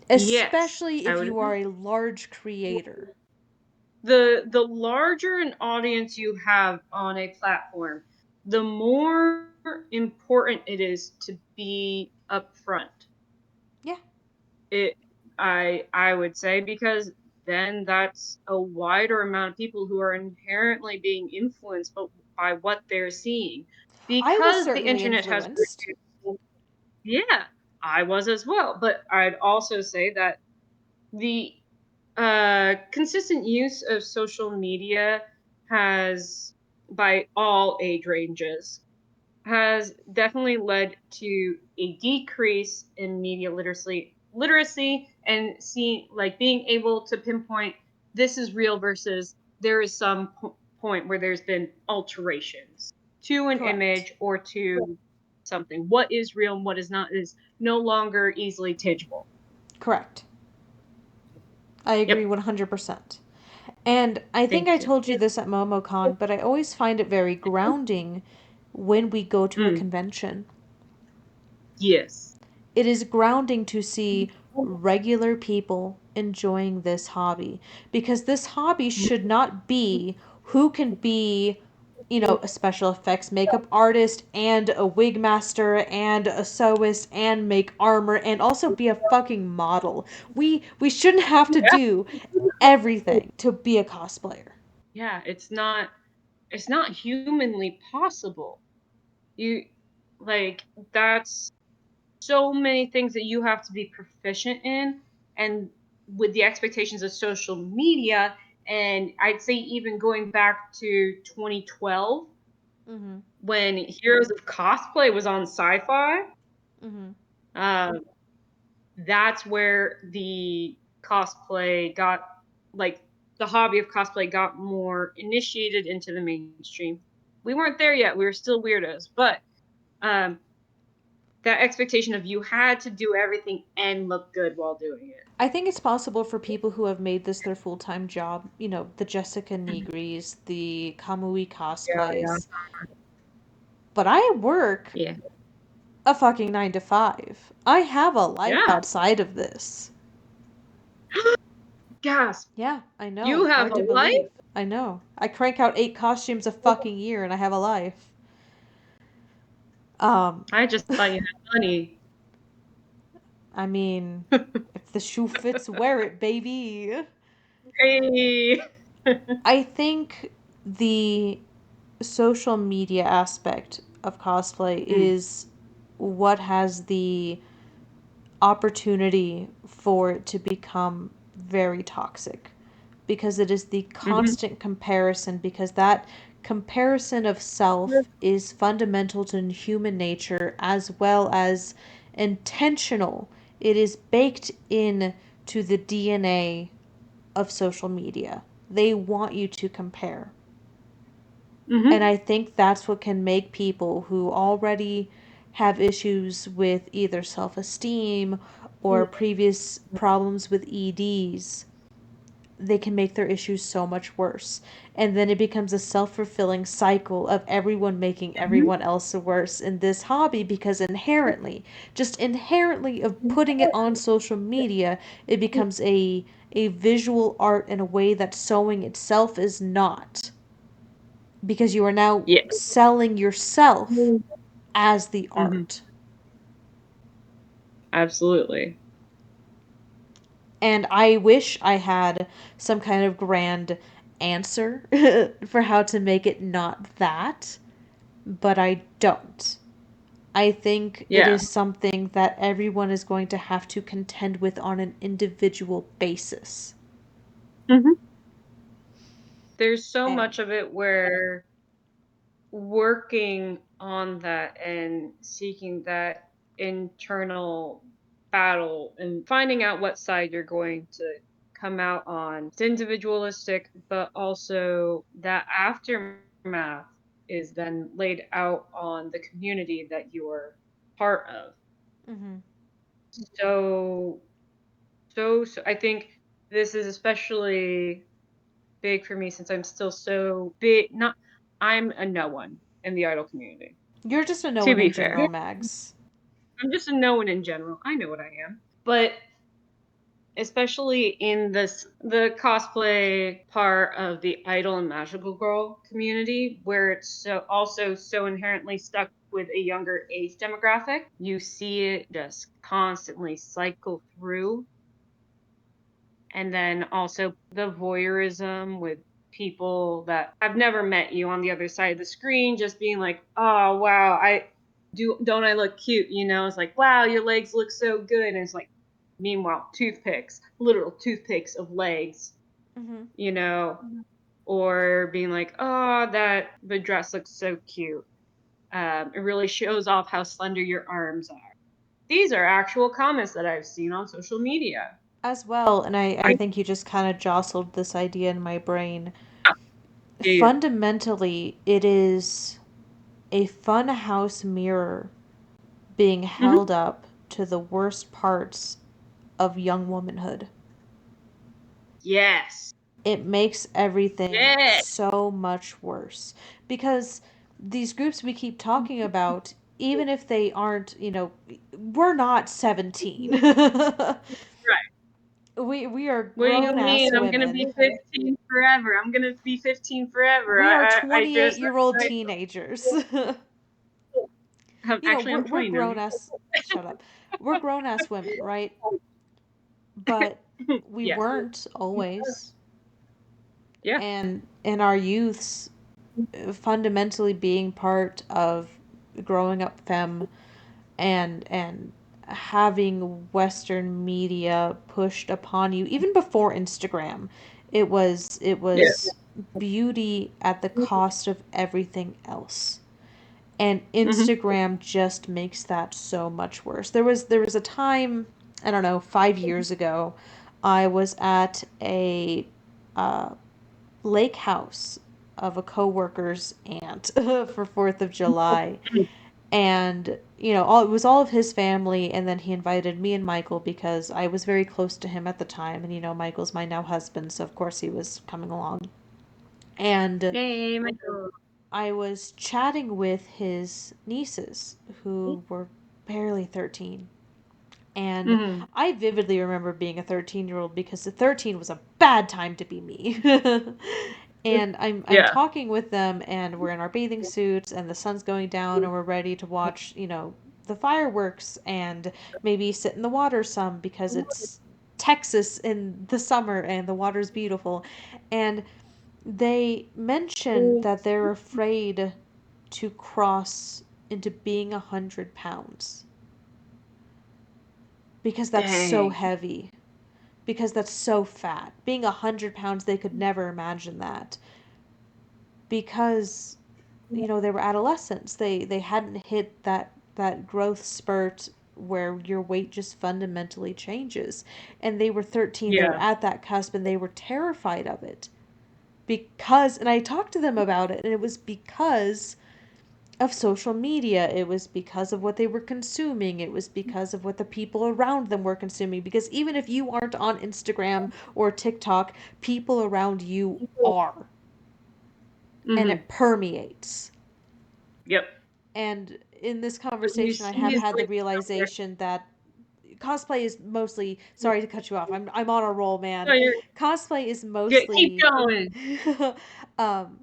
Yes, especially I if would you are agree. a large creator. The larger an audience you have on a platform, the more important it is to be upfront. Yeah. It I would say, because then that's a wider amount of people who are inherently being influenced by what they're seeing, I was because the certainly internet has influenced. produced. Yeah, I was as well, but I'd also say that the consistent use of social media has, by all age ranges, has definitely led to a decrease in media literacy, and seeing, like, being able to pinpoint this is real versus there is some point where there's been alterations to an Correct. image or to something. What is real and what is not is no longer easily tangible. Correct. I agree Yep. 100%. And I think I Thank you. told you this at MomoCon, but I always find it very grounding when we go to a Mm, convention. yes. It is grounding to see regular people enjoying this hobby, because this hobby should not be who can be, a special effects makeup artist and a wig master and a sewist and make armor and also be a fucking model. We shouldn't have to Yeah. do everything to be a cosplayer. Yeah, it's not humanly possible. You, like, that's so many things that you have to be proficient in, and with the expectations of social media, and I'd say even going back to 2012 Mhm. when Heroes of Cosplay was on Sci-Fi. Mhm. um, that's where the cosplay got, like, the hobby of cosplay got more initiated into the mainstream. We weren't there yet. We were still weirdos, but um, that expectation of you had to do everything and look good while doing it. I think it's possible for people who have made this their full-time job, the Jessica Mhm. Nigris, the Kamui Yeah, yeah, cosplays. But I work yeah, a fucking 9 to 5. I have a life yeah. outside of this. Gasp! Yeah, I You know. have Hard a to life? believe. I know. I crank out 8 costumes a fucking year and I have a life. Um, I just thought you had money. I mean, if the shoe fits, wear it, baby. Hey. I think the social media aspect of cosplay Mm, is what has the opportunity for it to become very toxic. because it is the Mhm. constant comparison, because that comparison of self is fundamental to human nature as well as intentional. It is baked in to the DNA of social media. They want you to compare. And Mhm. I think that's what can make people who already have issues with either self esteem or previous problems with EDs, they can make their issues so much worse. And then it becomes a self fulfilling cycle of everyone making Mhm. everyone else worse in this hobby because inherently, just inherently of putting it on social media, it becomes a visual art in a way that sewing itself is not, because you are now Yeah. selling yourself as the Mhm. art. Absolutely. And I wish I had some kind of grand answer for how to make it not that, but I don't. I think it Yeah. is something that everyone is going to have to contend with on an individual basis. Mhm. There's so And much of it where working on that and seeking that internal battle and finding out what side you're going to come out on. It's individualistic, but also that aftermath is then laid out on the community that you're part of. mhm. So, so I think this is especially big for me since I'm still so big. Not, I'm a no one in the idol community. You're just a no To one be in fair, general, Mags. I'm just a no one in general. I know what I am, but especially in the cosplay part of the idol and magical girl community, where it's so also so inherently stuck with a younger age demographic, you see it just constantly cycle through. And then also the voyeurism with people that have never met you on the other side of the screen, just being like, oh wow, don't I look cute? You know, it's like, wow, your legs look so good. And it's like, meanwhile, toothpicks, literal toothpicks of legs, Mhm. you know, or being like, oh, that the dress looks so cute. It really shows off how slender your arms are. These are actual comments that I've seen on social media. As well, and I I think you just kind of jostled this idea in my brain. yeah. Fundamentally, it is a funhouse mirror being Hmm. held up to the worst parts of young womanhood. Yes. It makes everything Yeah. so much worse because these groups we keep talking about, even if they aren't, we're not 17. Right. We are What do you grown ass mean? I'm gonna be women. 15 forever. I'm gonna be 15 forever. We are I just 28-year-old I, teenagers. actually I'm We're 20 now. grown ass, shut up. We're grown ass women, right? But we Yes. weren't always. Yeah. And in our youths, fundamentally being part of growing up femme and having Western media pushed upon you even before Instagram, it was Yeah. beauty at the cost of everything else. And Mhm. Instagram just makes that so much worse. There was a time, I don't know, 5 years ago, I was at a uh, lake house of a coworker's aunt for 4th of July. And, it was all of his family, and then he invited me and Michael because I was very close to him at the time, and, Michael's my now husband, so of course he was coming along. And Hey, Michael. I was chatting with his nieces, who were barely 13. And Mhm. I vividly remember being a 13-year-old because the 13 was a bad time to be me. And I'm Yeah. talking with them, and we're in our bathing suits and the sun's going down and we're ready to watch, the fireworks and maybe sit in the water some because it's Texas in the summer and the water's beautiful. And they mention that they're afraid to cross into being 100 pounds because that's so Dang. heavy. because that's so fat. Being 100 pounds, they could never imagine that because they were adolescents. They hadn't hit that growth spurt where your weight just fundamentally changes. And they were 13, they were Yeah. at that cusp and they were terrified of it. Because and I talked to them about it and it was because of social media. It was because of what they were consuming. It was because of what the people around them were consuming. Because even if you aren't on Instagram or TikTok, people around you are. And Mm-hmm. it permeates. Yep. And in this When you conversation, I see have these had the like realization that cosplay is mostly, sorry to cut you off. I'm on a roll, man. no, you're Cosplay is keep mostly going. um,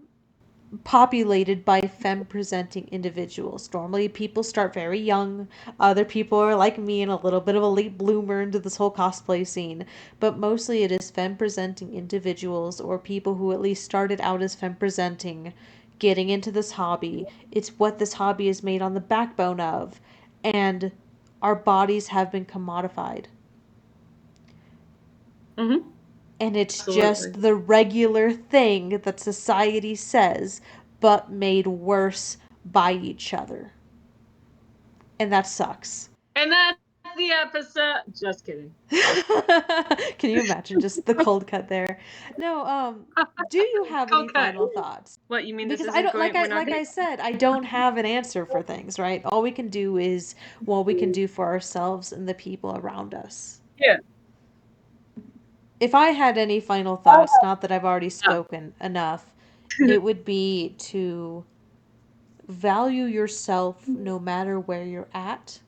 populated by femme presenting individuals. Normally, people start very young. Other people are like me and a little bit of a late bloomer into this whole cosplay scene. But mostly, it is femme presenting individuals or people who at least started out as femme presenting, getting into this hobby. It's what this hobby is made on the backbone of. And our bodies have been commodified. Mm-hmm. And it's Absolutely. just the regular thing that society says, but made worse by each other. And that sucks. And that's the episode. Just kidding. Can you imagine just the cold cut there? No, do you have any Cold cut. final thoughts? What you mean? This Because I isn't don't going. We're not like hitting. I said, I don't have an answer for things, right? All we can do is what we can do for ourselves and the people around us. Yeah. If I had any final thoughts, not that I've already No. spoken enough, it would be to value yourself no matter where you're at.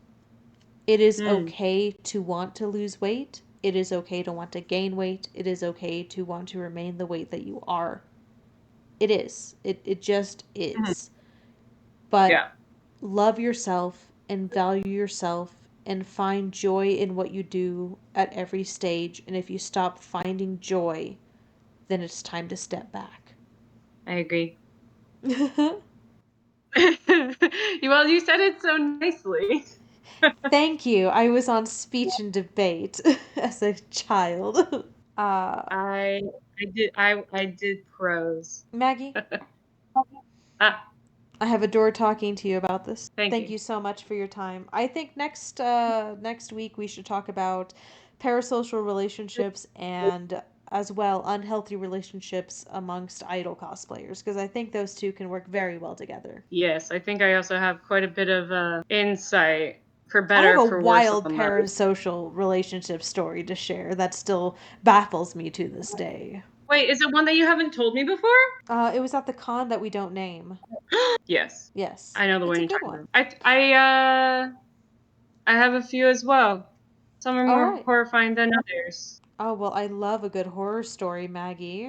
It is Mm. okay to want to lose weight. It is okay to want to gain weight. It is okay to want to remain the weight that you are. It is. It just Mhm. is. But Yeah. love yourself and value yourself and find joy in what you do at every stage. And if you stop finding joy, then it's time to step back. I agree. Well, you said it so nicely. Thank you. I was on speech and debate as a child. I I did prose. Maggie, Ah, I have adored talking to you about this. thank Thank you. you so much for your time. I think next week we should talk about parasocial relationships and as well unhealthy relationships amongst idol cosplayers because I think those two can work very well together. Yes, I think I also have quite a bit of insight, for I have better or a for worse, wild on that. parasocial relationship story to share that still baffles me to this day. Wait, is it one that you haven't told me before? It was at the con that we don't name. Yes, Yes, I know the it's one a you're good talking one. about. I have a few as well. Some are All more right. horrifying than others. Oh, well, I love a good horror story, Maggie.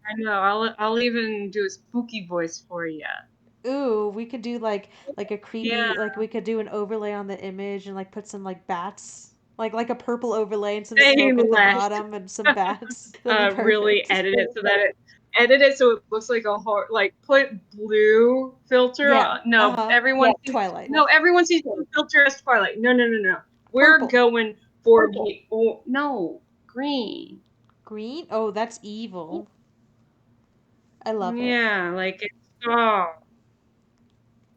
I know. I'll even do a spooky voice for you. Ooh, we could do like a Yeah, creepy we could do an overlay on the image and like put some like bats. Like a purple overlay and some say smoke at the less. bottom and some bats. That'd be Really perfect. edit it so it looks like a horror. Like put blue filter Yeah. on. No, Uh-huh. Twilight. everyone sees blue filter as Twilight. No, no, no, no. We're Purple. going for no, green. Green? Oh, that's evil. I love it. Yeah, like it's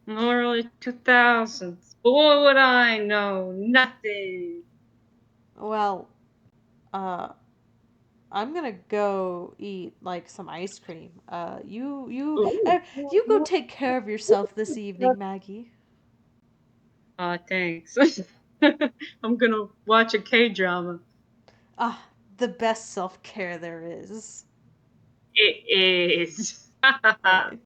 early 2000s. But what would I know? Nothing. Well, uh I'm gonna go eat like some ice cream. You go take care of yourself this evening, Maggie. Thanks. I'm gonna watch a K drama. Ah, the best self care there is. It is. All right.